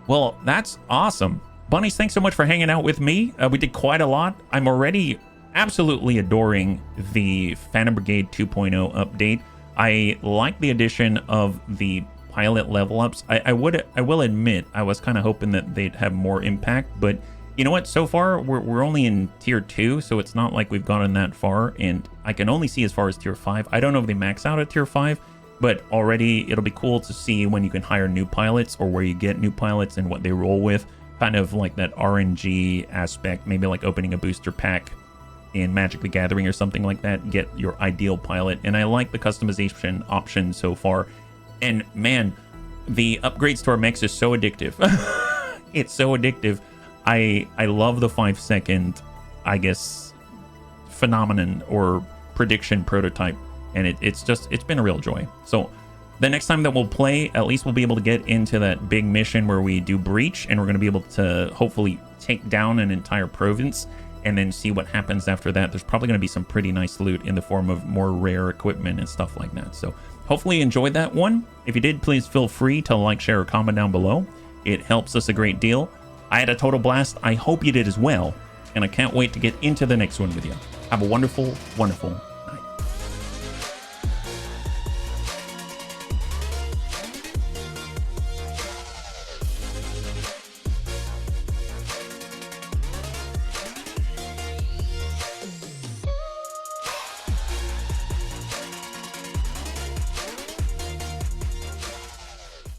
Well, that's awesome. Bunnies, thanks so much for hanging out with me. We did quite a lot. I'm already absolutely adoring the Phantom Brigade 2.0 update. I like the addition of the pilot level ups. I will admit, I was kind of hoping that they'd have more impact, but you know what? So far, we're only in tier 2, so it's not like we've gotten that far, and I can only see as far as tier 5. I don't know if they max out at tier 5, but already it'll be cool to see when you can hire new pilots or where you get new pilots and what they roll with. Kind of like that RNG aspect, maybe like opening a booster pack in Magic the Gathering or something like that, get your ideal pilot. And I like the customization option so far. And man, the upgrades to our mechs is so addictive. It's so addictive. I love the 5-second, I guess, phenomenon or prediction prototype, and it's been a real joy. So the next time that we'll play, at least we'll be able to get into that big mission where we do breach, and we're going to be able to hopefully take down an entire province and then see what happens after that. There's probably going to be some pretty nice loot in the form of more rare equipment and stuff like that. So hopefully you enjoyed that one. If you did, please feel free to like, share, or comment down below. It helps us a great deal. I had a total blast. I hope you did as well. And I can't wait to get into the next one with you. Have a wonderful, wonderful